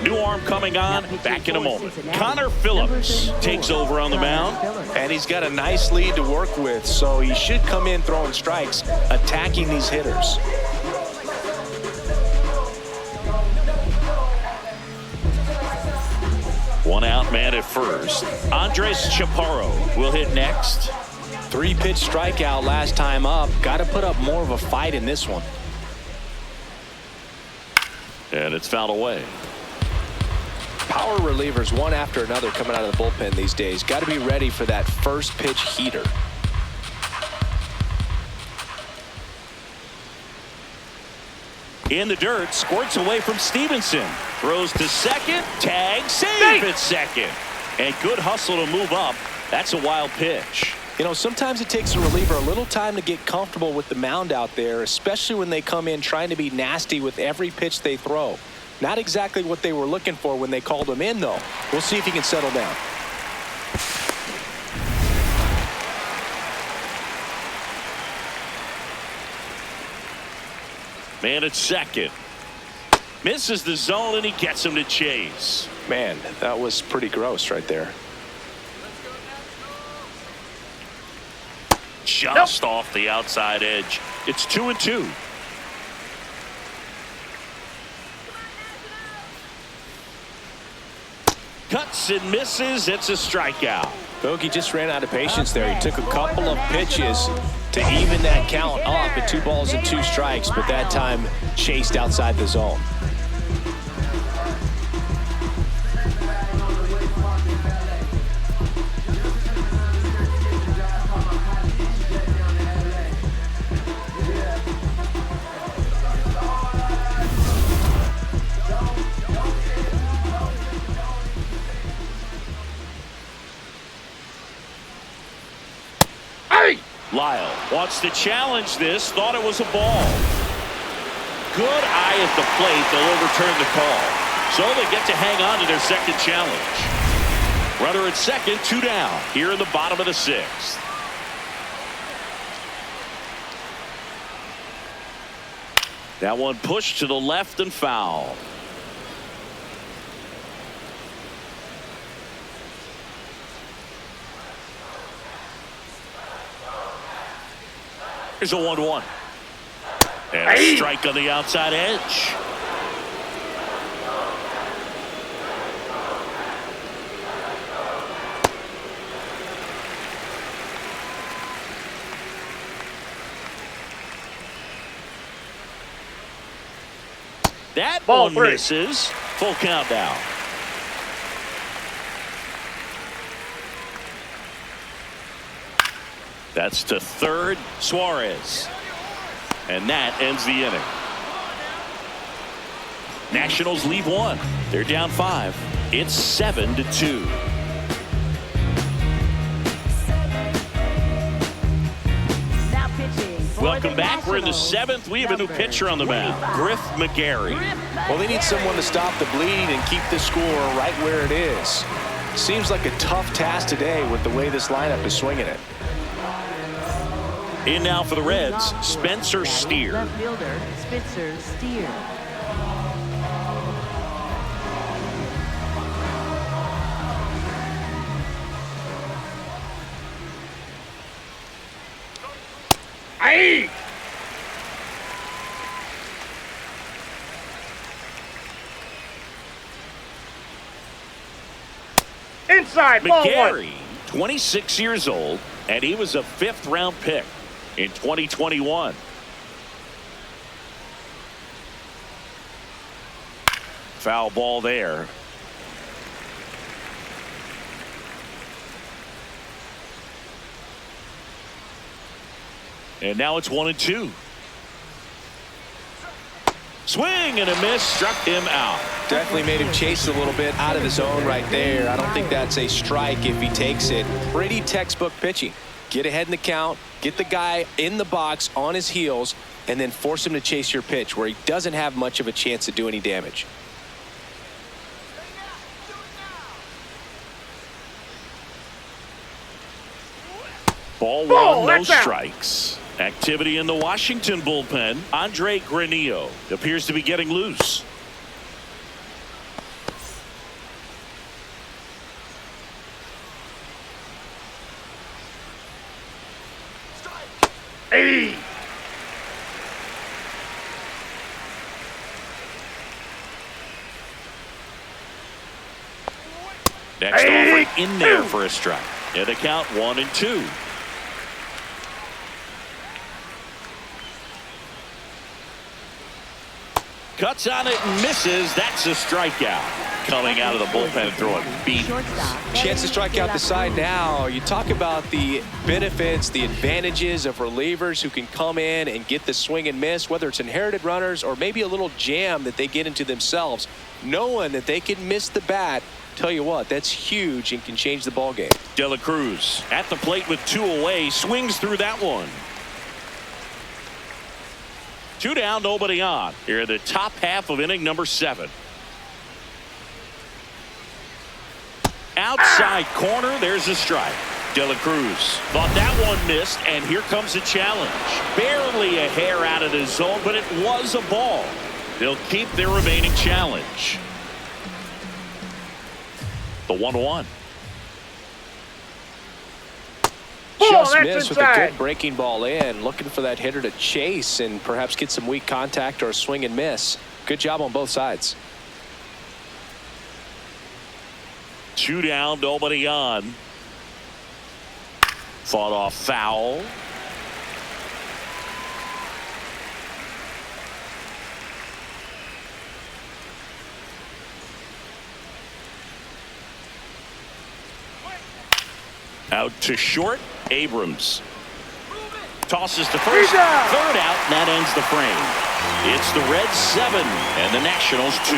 New arm coming on. Back in a moment. Connor Phillips takes over on the mound. And he's got a nice lead to work with, so he should come in throwing strikes, attacking these hitters. One out man at first. Andres Chaparro will hit next. 3-pitch strikeout last time up. Got to put up more of a fight in this one. And it's fouled away. Power relievers one after another coming out of the bullpen these days. Got to be ready for that first pitch heater. In the dirt, squirts away from Stevenson. Throws to second. Tag, save at second. And good hustle to move up. That's a wild pitch. You know, sometimes it takes a reliever a little time to get comfortable with the mound out there, especially when they come in trying to be nasty with every pitch they throw. Not exactly what they were looking for when they called him in, though. We'll see if he can settle down. Man at second. Misses the zone, and he gets him to chase. Man, that was pretty gross right there. Just off the outside edge. It's 2-2. Cuts and misses. It's a strikeout. Bogey just ran out of patience there. He took a couple of pitches to even that count up at 2 balls and 2 strikes, but that time chased outside the zone. Lyle wants to challenge this. Thought it was a ball. Good eye at the plate. They'll overturn the call. So they get to hang on to their second challenge. Runner at second, 2 down. Here in the bottom of the 6th. That one pushed to the left and foul. Here's a 1-1. And a strike on the outside edge. That Ball one 3. misses. Full count now. That's to third, Suarez. And that ends the inning. Nationals lead 1. They're down 5. It's 7-2. Now pitching for Welcome the back. We're in the Nationals. 7th. We have a new Number pitcher on the mound, 25. Griff McGarry. Well, they need someone to stop the bleed and keep the score right where it is. Seems like a tough task today with the way this lineup is swinging it. In now for the Reds, Spencer Steer. Left fielder, Spencer Steer. Aye. Inside, ball 1. McGarry, 26 years old, and he was a 5th-round pick in 2021. Foul ball there. And now it's 1-2. Swing and a miss, struck him out. Definitely made him chase a little bit out of the zone right there. I don't think that's a strike if he takes it. Pretty textbook pitching. Get ahead in the count, get the guy in the box on his heels, and then force him to chase your pitch where he doesn't have much of a chance to do any damage. Ball 1, no that's out. strikes. Activity in the Washington bullpen. Andre Granillo appears to be getting loose. Next offering in there for a strike. And the count 1-2. Cuts on it and misses. That's a strikeout. Coming out of the bullpen and throwing beat. Chance to strike out the side now. You talk about the benefits, the advantages of relievers who can come in and get the swing and miss, whether it's inherited runners or maybe a little jam that they get into themselves. Knowing that they can miss the bat, tell you what, that's huge and can change the ball game. De La Cruz at the plate with 2 away, swings through that one. 2 down, nobody on. Here in the top half of inning number 7. Outside corner, there's a strike. De La Cruz thought that one missed, and here comes a challenge. Barely a hair out of the zone, but it was a ball. They'll keep their remaining challenge. The 1-1. Just that's missed with inside. a good breaking ball in. Looking for that hitter to chase and perhaps get some weak contact or a swing and miss. Good job on both sides. 2 down, nobody on. Fought off foul. Out to short. Abrams tosses to first. Third out, and that ends the frame. It's the Reds 7 and the Nationals 2.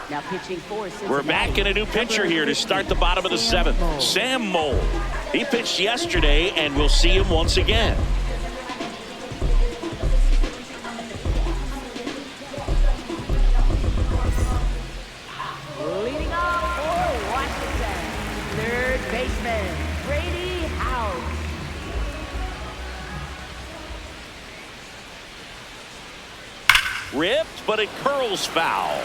Now pitching for Cincinnati. We're back in a new pitcher here to start the bottom of the 7th. Sam Moll. He pitched yesterday, and we'll see him once again. Leading off for Washington, third baseman, Brady House. Ripped, but it curls foul.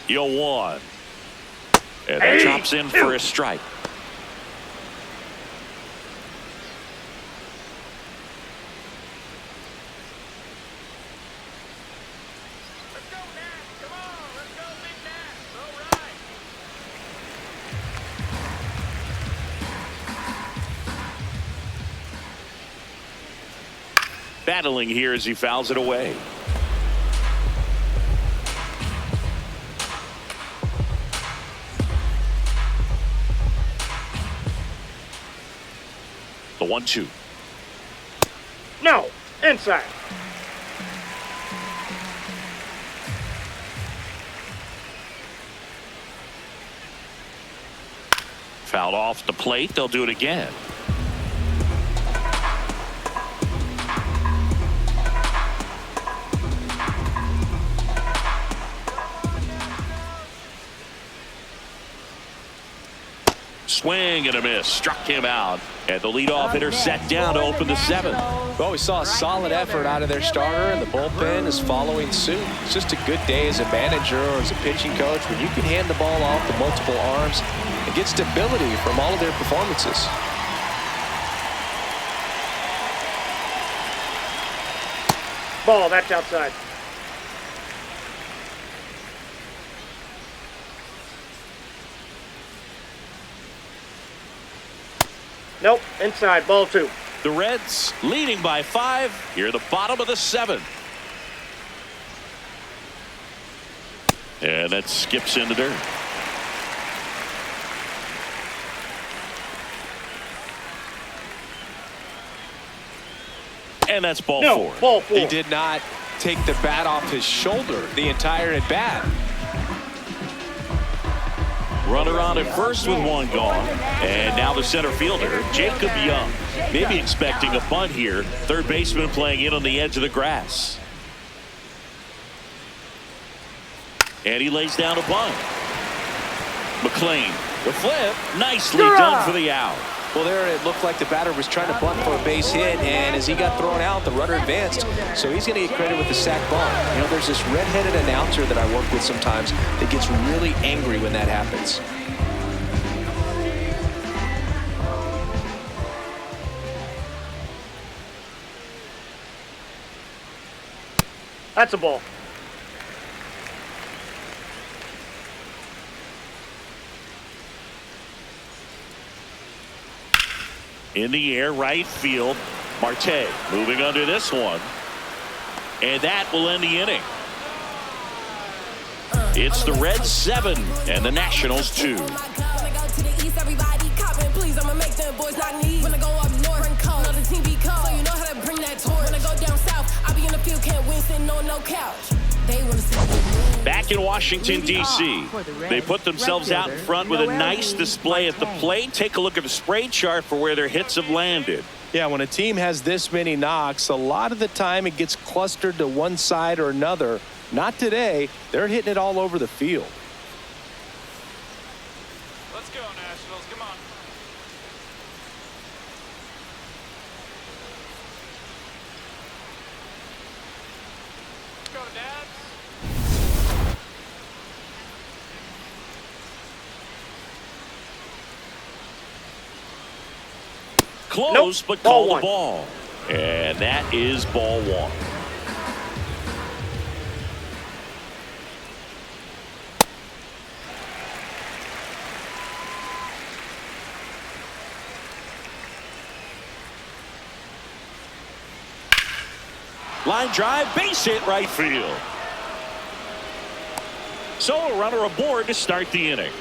Yo 1. And that chops in for a strike. Battling here as he fouls it away. The 1-2. No, inside. Fouled off the plate. They'll do it again. Swing and a miss. Struck him out. And the leadoff hitter set down to open the 7th. Well, we saw a solid effort out of their starter, and the bullpen is following suit. It's just a good day as a manager or as a pitching coach when you can hand the ball off to multiple arms and get stability from all of their performances. Ball, that's outside. Nope, inside, ball 2. The Reds leading by 5 here at the bottom of the 7th. And that skips in the dirt. And that's ball 4. Ball 4. He did not take the bat off his shoulder the entire at bat. Runner on at first with 1 gone. And now the center fielder, Jacob Young. Maybe expecting a bunt here. Third baseman playing in on the edge of the grass. And he lays down a bunt. McLean, the flip, nicely done for the out. Well, there it looked like the batter was trying to bunt for a base hit, and as he got thrown out, the runner advanced. So he's going to get credit with the sac bunt. You know, there's this red-headed announcer that I work with sometimes that gets really angry when that happens. That's a ball. In the air, right field. Marte moving under this one. And that will end the inning. It's the Reds 7 and the Nationals 2. Back in Washington, D.C., they put themselves out in front with a nice display at the plate. Take a look at the spray chart for where their hits have landed. Yeah, when a team has this many knocks, a lot of the time it gets clustered to one side or another. Not today. They're hitting it all over the field. Let's go, Nationals. Come on. Let's go, Dads. Close, Nope. but Ball call the one. ball. And that is ball one. Line drive, base hit right field. So a runner aboard to start the inning.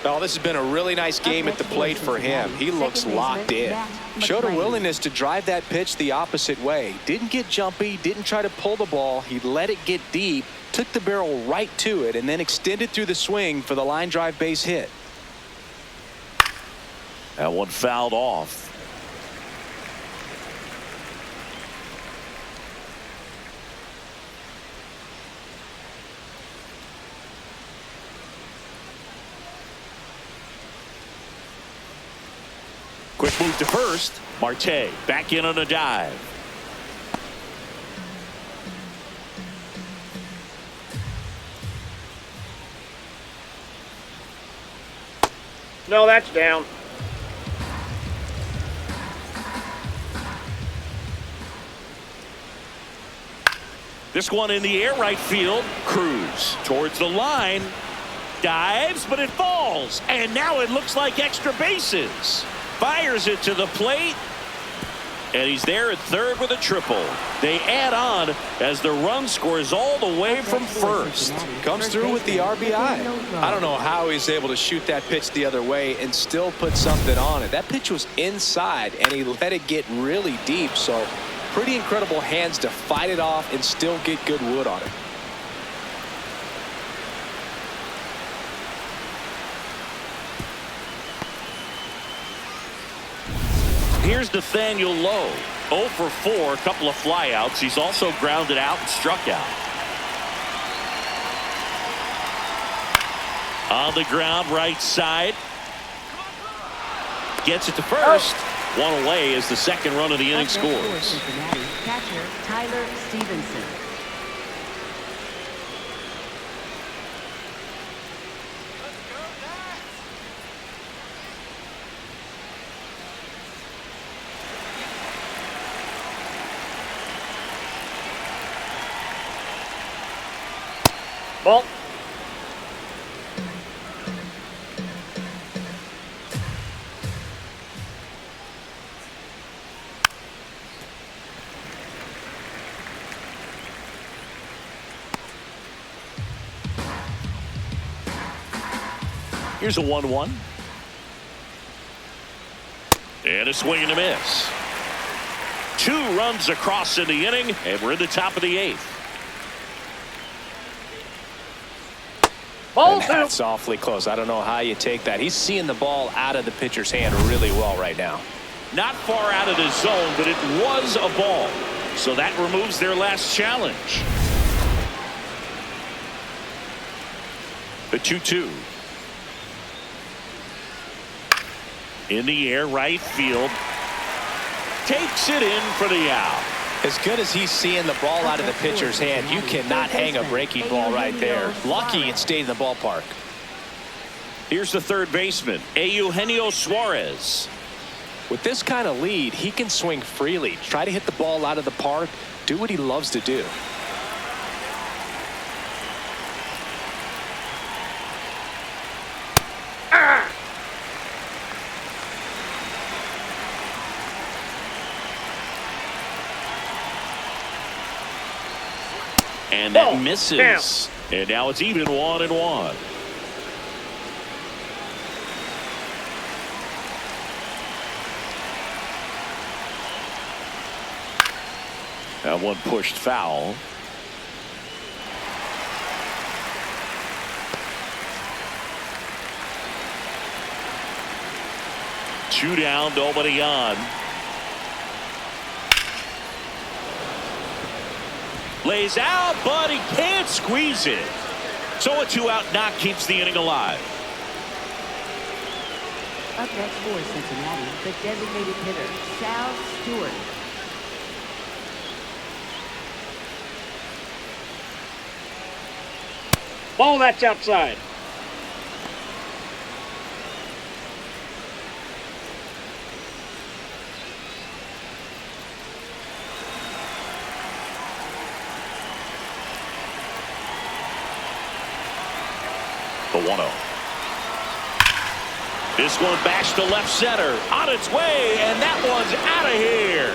Oh, this has been a really nice game at the plate for him. He looks locked in. Showed a willingness to drive that pitch the opposite way. Didn't get jumpy, didn't try to pull the ball. He let it get deep, took the barrel right to it, and then extended through the swing for the line drive base hit. That one fouled off. Quick move to first. Marte back in on a dive. No, that's down. This one in the air, right field. Cruz towards the line. Dives, but it falls. And now it looks like extra bases. Fires it to the plate. And he's there at third with a triple. They add on as the run scores all the way from first. Comes through with the RBI. I don't know how he's able to shoot that pitch the other way and still put something on it. That pitch was inside, and he let it get really deep. So pretty incredible hands to fight it off and still get good wood on it. Here's Nathaniel Lowe. 0 for 4, a couple of flyouts. He's also grounded out and struck out. On the ground, right side. Gets it to first. One away as the second run of the inning scores. Catcher Tyler Stevenson. Ball. Here's a 1-1. And a swing and a miss. 2 runs across in the inning, and we're in the top of the 8th. Ball That's awfully close. I don't know how you take that. He's seeing the ball out of the pitcher's hand really well right now. Not far out of the zone, but it was a ball. So that removes their last challenge. The 2-2. In the air, right field. Takes it in for the out. As good as he's seeing the ball out of the pitcher's hand, you cannot hang a breaking ball right there. Lucky it stayed in the ballpark. Here's the third baseman, Eugenio Suarez. With this kind of lead, he can swing freely, try to hit the ball out of the park, do what he loves to do. And that misses. And now it's even 1-1. That one pushed foul. Two down, nobody on. Lays out, but he can't squeeze it. So a 2-out knock keeps the inning alive. Up next for Cincinnati, the designated hitter, Sal Stewart. Ball, that's outside. The 1-0. This one bashed to left center. On its way, and that one's out of here.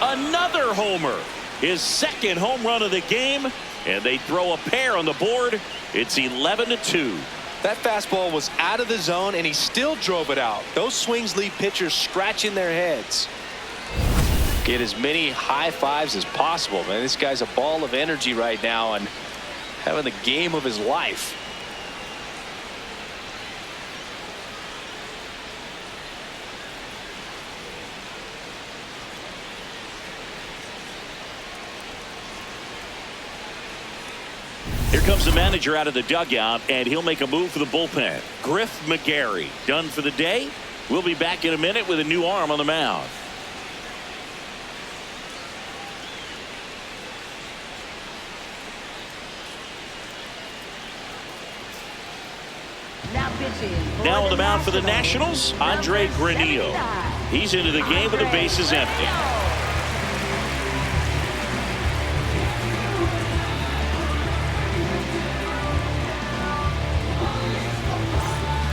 Another homer. His second home run of the game, and they throw a pair on the board. It's 11-2. That fastball was out of the zone, and he still drove it out. Those swings leave pitchers scratching their heads. Get as many high fives as possible, man. This guy's a ball of energy right now and having the game of his life. Here comes the manager out of the dugout, and he'll make a move for the bullpen. Griff McGarry done for the day. We'll be back in a minute with a new arm on the mound. Now on the mound for the Nationals, Andre Granillo. He's into the game with the bases empty.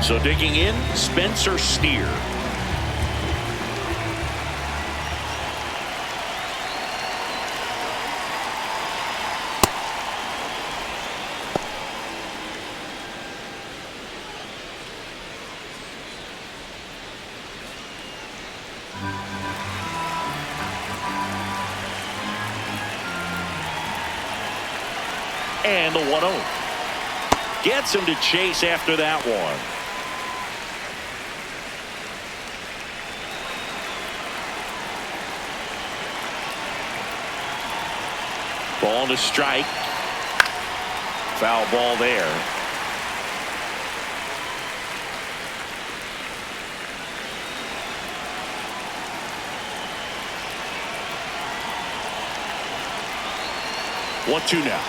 So digging in, Spencer Steer. And the 1-0. Gets him to chase after that one. Ball to strike. Foul ball there. One, two now.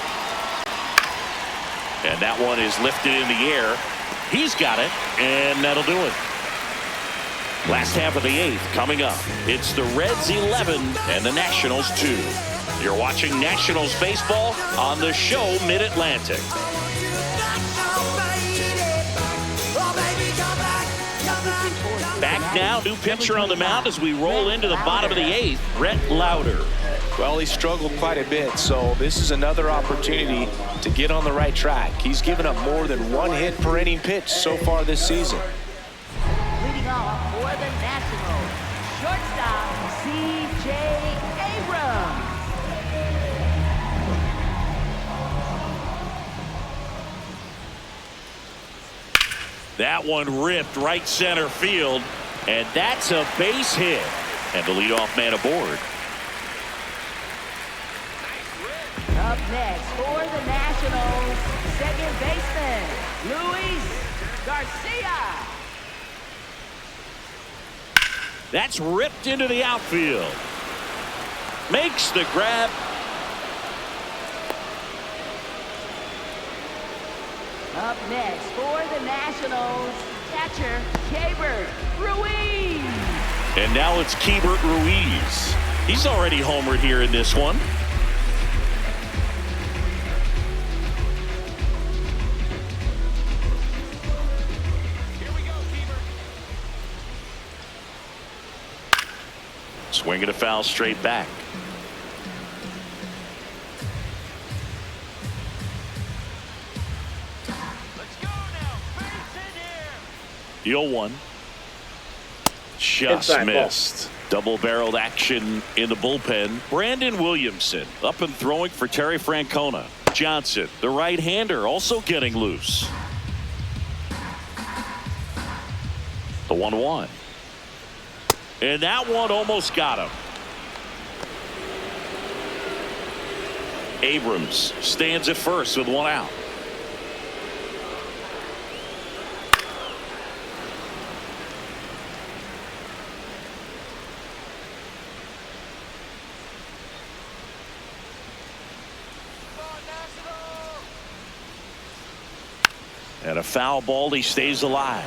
And that one is lifted in the air. He's got it, and that'll do it. Last half of the 8th coming up. It's the Reds 11 and the Nationals 2. You're watching Nationals baseball on the show Mid-Atlantic. Back now, new pitcher on the mound as we roll into the bottom of the 8th, Brett Lauder. Well, he struggled quite a bit, so this is another opportunity to get on the right track. He's given up more than one hit per inning pitch so far this season. Leading off for the Nationals, shortstop C.J. Abrams. That one ripped right center field, and that's a base hit. And the leadoff man aboard. Up next for the Nationals, second baseman, Luis Garcia. That's ripped into the outfield. Makes the grab. Up next for the Nationals, catcher Keibert Ruiz. And now it's Keibert Ruiz. He's already homered here in this one. Here we go, Keibert. Swinging a foul straight back. Let's go now. Base in here. 0-1. Just Inside ball. missed. Double-barreled action in the bullpen. Brandon Williamson up and throwing for Terry Francona. Johnson, the right-hander, also getting loose. The 1-1. And that one almost got him. Abrams stands at first with 1 out. And a foul ball, he stays alive.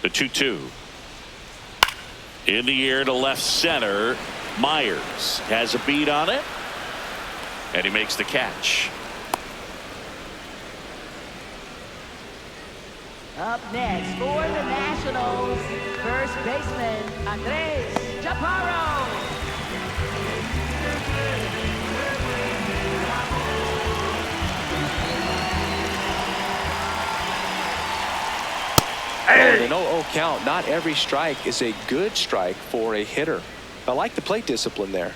The 2-2. In the air to left center. Myers has a beat on it. And he makes the catch. Up next for the Nationals, first baseman Andres Chaparro. An 0-0 count. Not every strike is a good strike for a hitter. I like the plate discipline there.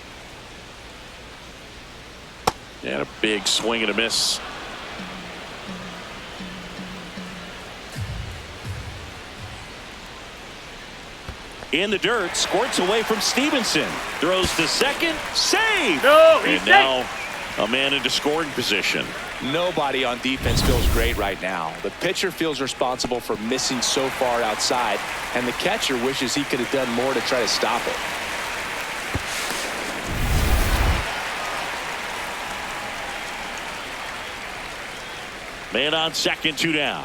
And a big swing and a miss. In the dirt, squirts away from Stevenson. Throws to second, save. No, he's and now a man into scoring position. Nobody on defense feels great right now. The pitcher feels responsible for missing so far outside, and the catcher wishes he could have done more to try to stop it. Man on second, 2 down.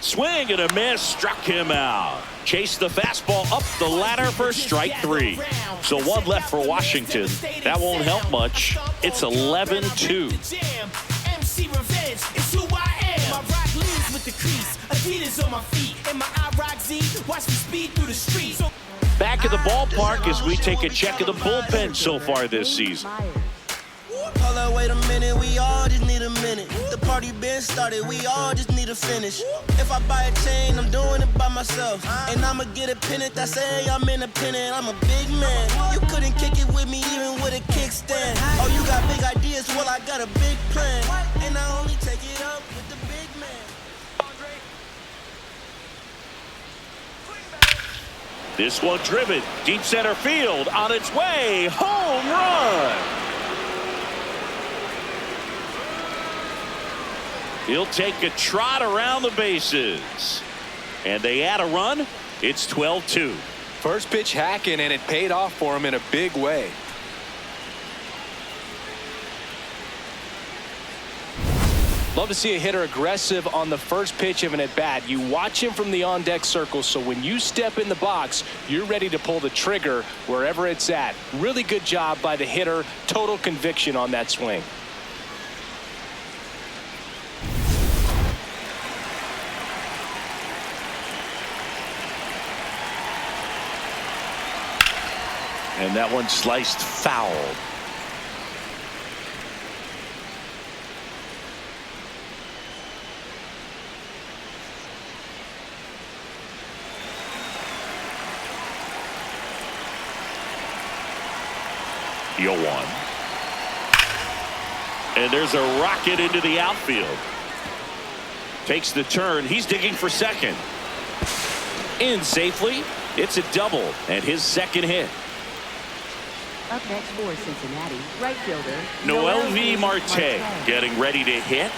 Swing and a miss, struck him out. Chased the fastball up the ladder for strike 3. So 1 left for Washington. That won't help much. It's 11-2. MC Revenge is who I am. My rock leaves with the crease. Adidas on my feet. And my I rock Z. Watch me speed through the streets. Back at the ballpark as we take a check of the bullpen so far this season. Hold up, wait a minute, we all just need a minute. The party been started, we all just need to finish. If I buy a chain, I'm doing it by myself. And I'ma get a pennant that say I'm independent. I'm a big man. You couldn't kick it with me even with a kickstand. Oh, you got big ideas? Well, I got a big plan. And I only take it up with the big man. This one driven deep center field on its way. Home run. He'll take a trot around the bases. And they add a run. It's 12-2. First pitch hacking, and it paid off for him in a big way. Love to see a hitter aggressive on the first pitch of an at-bat. You watch him from the on-deck circle, so when you step in the box, you're ready to pull the trigger wherever it's at. Really good job by the hitter. Total conviction on that swing. And that one sliced foul. The 0-1. And there's a rocket into the outfield. Takes the turn. He's digging for second. In safely. It's a double and his second hit. Up next for Cincinnati, right fielder Noel V. Marte getting ready to hit.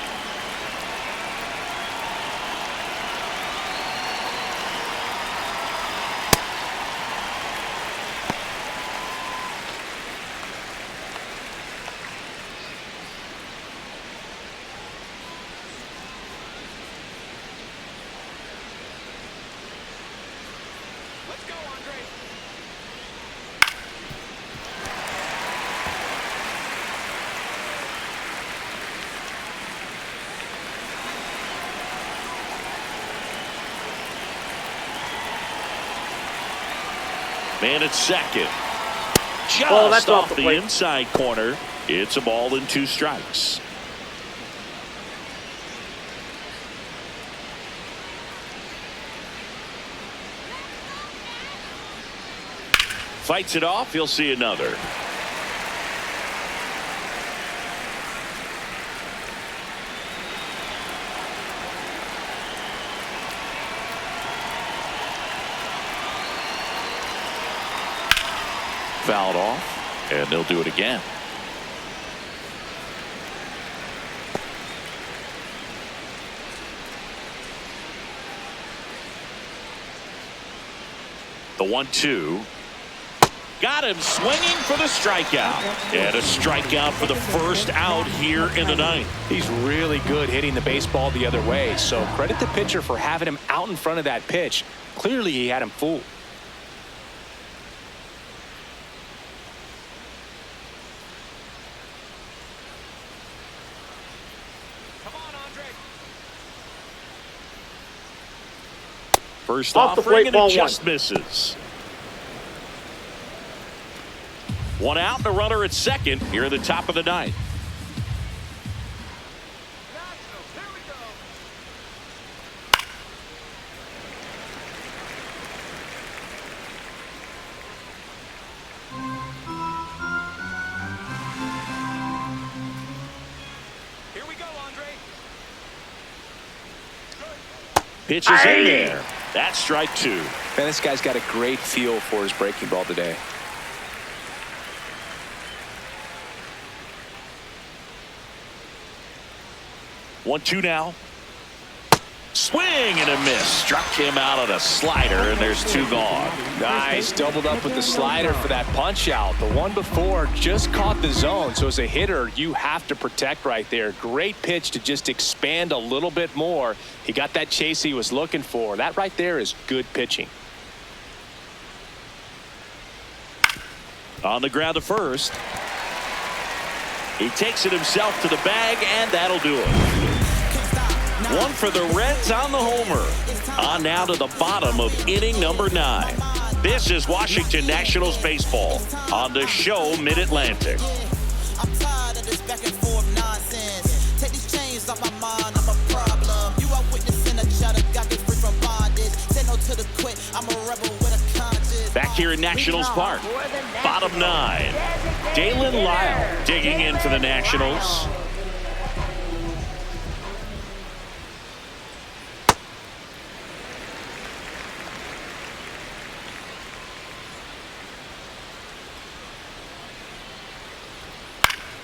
Man at second. Just off the inside corner. It's a ball and 2 strikes. Fights it off. He'll see another. Fouled off, and they'll do it again. The 1-2. Got him swinging for the strikeout. And a strikeout for the first out here in the ninth. He's really good hitting the baseball the other way, so credit the pitcher for having him out in front of that pitch. Clearly he had him fooled. First offering, and it just misses. One out and a runner at second here at the top of the ninth. Here we go, Andre. Pitch is in there. That's strike 2. Man, this guy's got a great feel for his breaking ball today. One, 2 now. Swing and a miss. Struck him out on a slider, and there's 2 gone. Nice. Doubled up with the slider for that punch out. The one before just caught the zone. So as a hitter, you have to protect right there. Great pitch to just expand a little bit more. He got that chase he was looking for. That right there is good pitching. On the ground to first. He takes it himself to the bag, and that'll do it. One for the Reds on the homer. On now to the bottom of inning number 9. This is Washington Nationals baseball on the show Mid-Atlantic. I'm tired of this back and forth nonsense. Take these chains off my mind, I'm a problem. You are witnessing a chatter, got me free from bondage. Say no to the quit, I'm a rebel with a conscience. Back here in Nationals Park, bottom 9. Dalen Lyle digging in for the Nationals.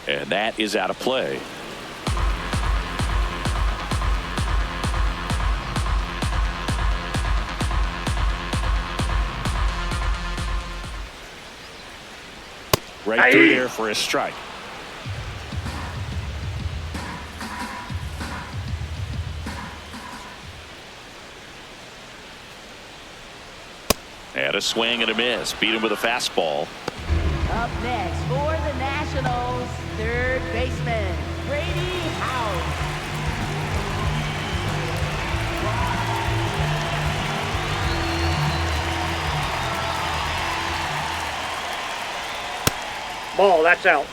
And that is out of play. Right through there for a strike. And a swing and a miss. Beat him with a fastball. Up next for the Nationals, third baseman, Brady House. Ball, that's out.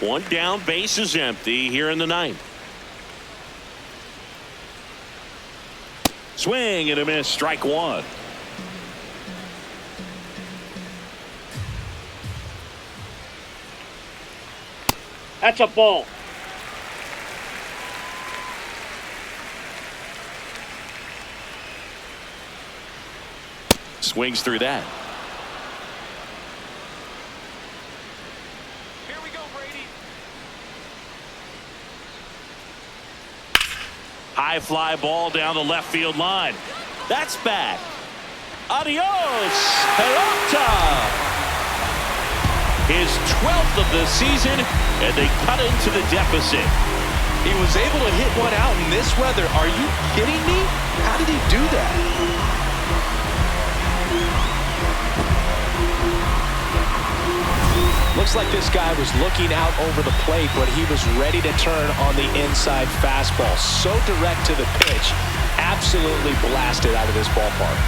One down, base is empty here in the ninth. Swing and a miss, strike 1. That's a ball. Swings through that. Here we go, Brady. High fly ball down the left field line. That's back. Adios, pelota. His 12th of the season, and they cut into the deficit. He was able to hit one out in this weather. Are you kidding me? How did he do that? Looks like this guy was looking out over the plate, but he was ready to turn on the inside fastball. So direct to the pitch. Absolutely blasted out of this ballpark.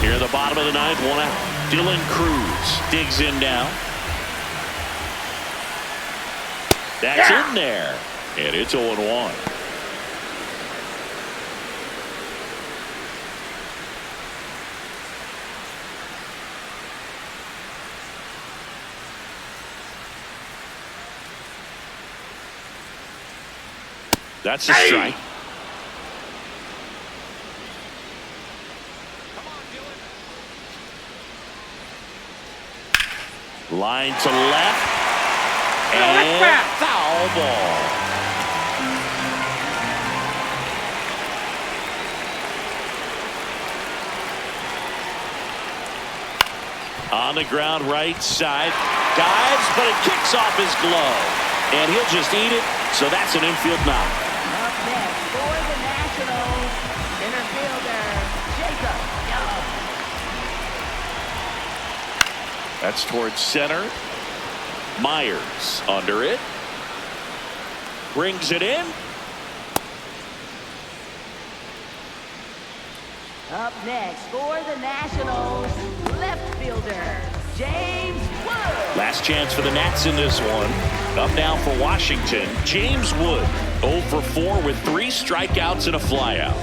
Here at the bottom of the ninth, 1 out. Dylan Cruz digs in now. That's in there. And it's 0-1. That's a strike. Line to left. And foul ball. On the ground, right side. Dives, but it kicks off his glove. And he'll just eat it. So that's an infield knock. Up next for the Nationals, center fielder, Jacob Young. That's towards center. Myers under it. Brings it in. Up next for the Nationals, left fielder, James Wood. Last chance for the Nats in this one. Up now for Washington, James Wood. 0 for 4 with 3 strikeouts and a flyout.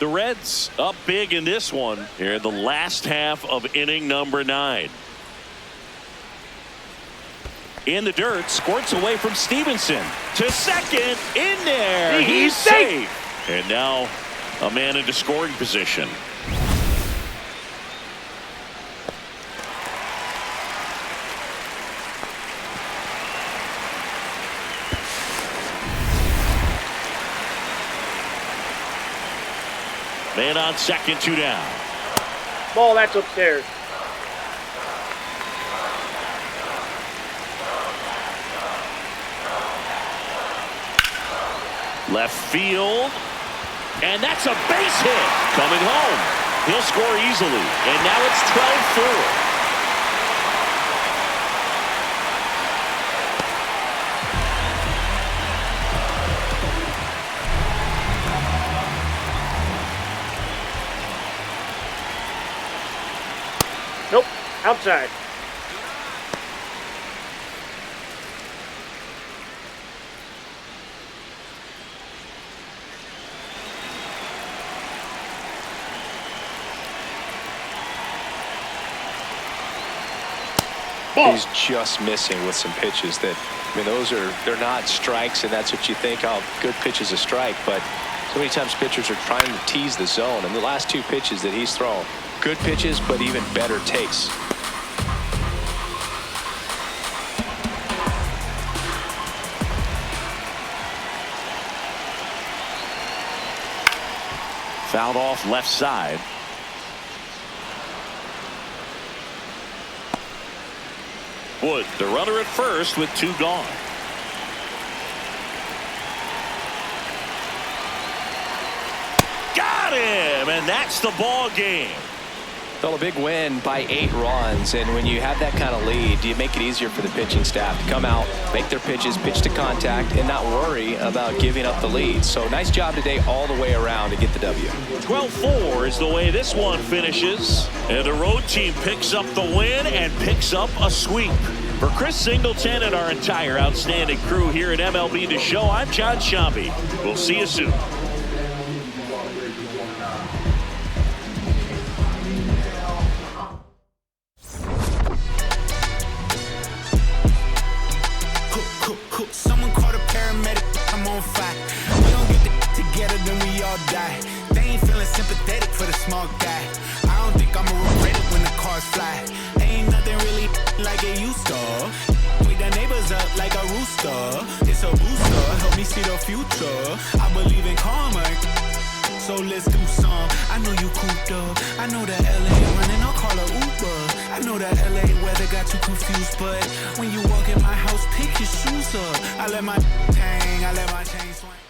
The Reds up big in this one here in the last half of inning number 9. In the dirt, squirts away from Stevenson to second, in there. He's safe. And now a man into scoring position. Man on second, 2 down. Ball, that's upstairs. Left field. And that's a base hit. Coming home. He'll score easily. And now it's 12-4. Nope, outside. He's just missing with some pitches that, I mean, they're not strikes, and that's what you think, oh, good pitch is a strike, but so many times pitchers are trying to tease the zone, and the last 2 pitches that he's thrown, good pitches, but even better takes. Fouled off left side. Wood, the runner at first with 2 gone. Got him, and that's the ball game. Still a big win by 8 runs, and when you have that kind of lead, do you make it easier for the pitching staff to come out, make their pitches, pitch to contact, and not worry about giving up the lead. So nice job today all the way around to get the W. 12-4 is the way this one finishes, and the road team picks up the win and picks up a sweep. For Chris Singleton and our entire outstanding crew here at MLB The Show, I'm John Shambi. We'll see you soon. Someone called a paramedic, I'm on fire. We don't get the together, then we all die. They ain't feeling sympathetic for the small guy. I don't think I'ma regret it when the cars fly. Ain't nothing really like it used to. Wake the neighbors up like a rooster. It's a booster, help me see the future. I believe in karma, so let's do some. I know you cooped up. I know that LA running, I'll call a Uber. I know that LA weather got you confused, but when you walk in my house, pick your shoes up. I let my hang, I let my chain swing.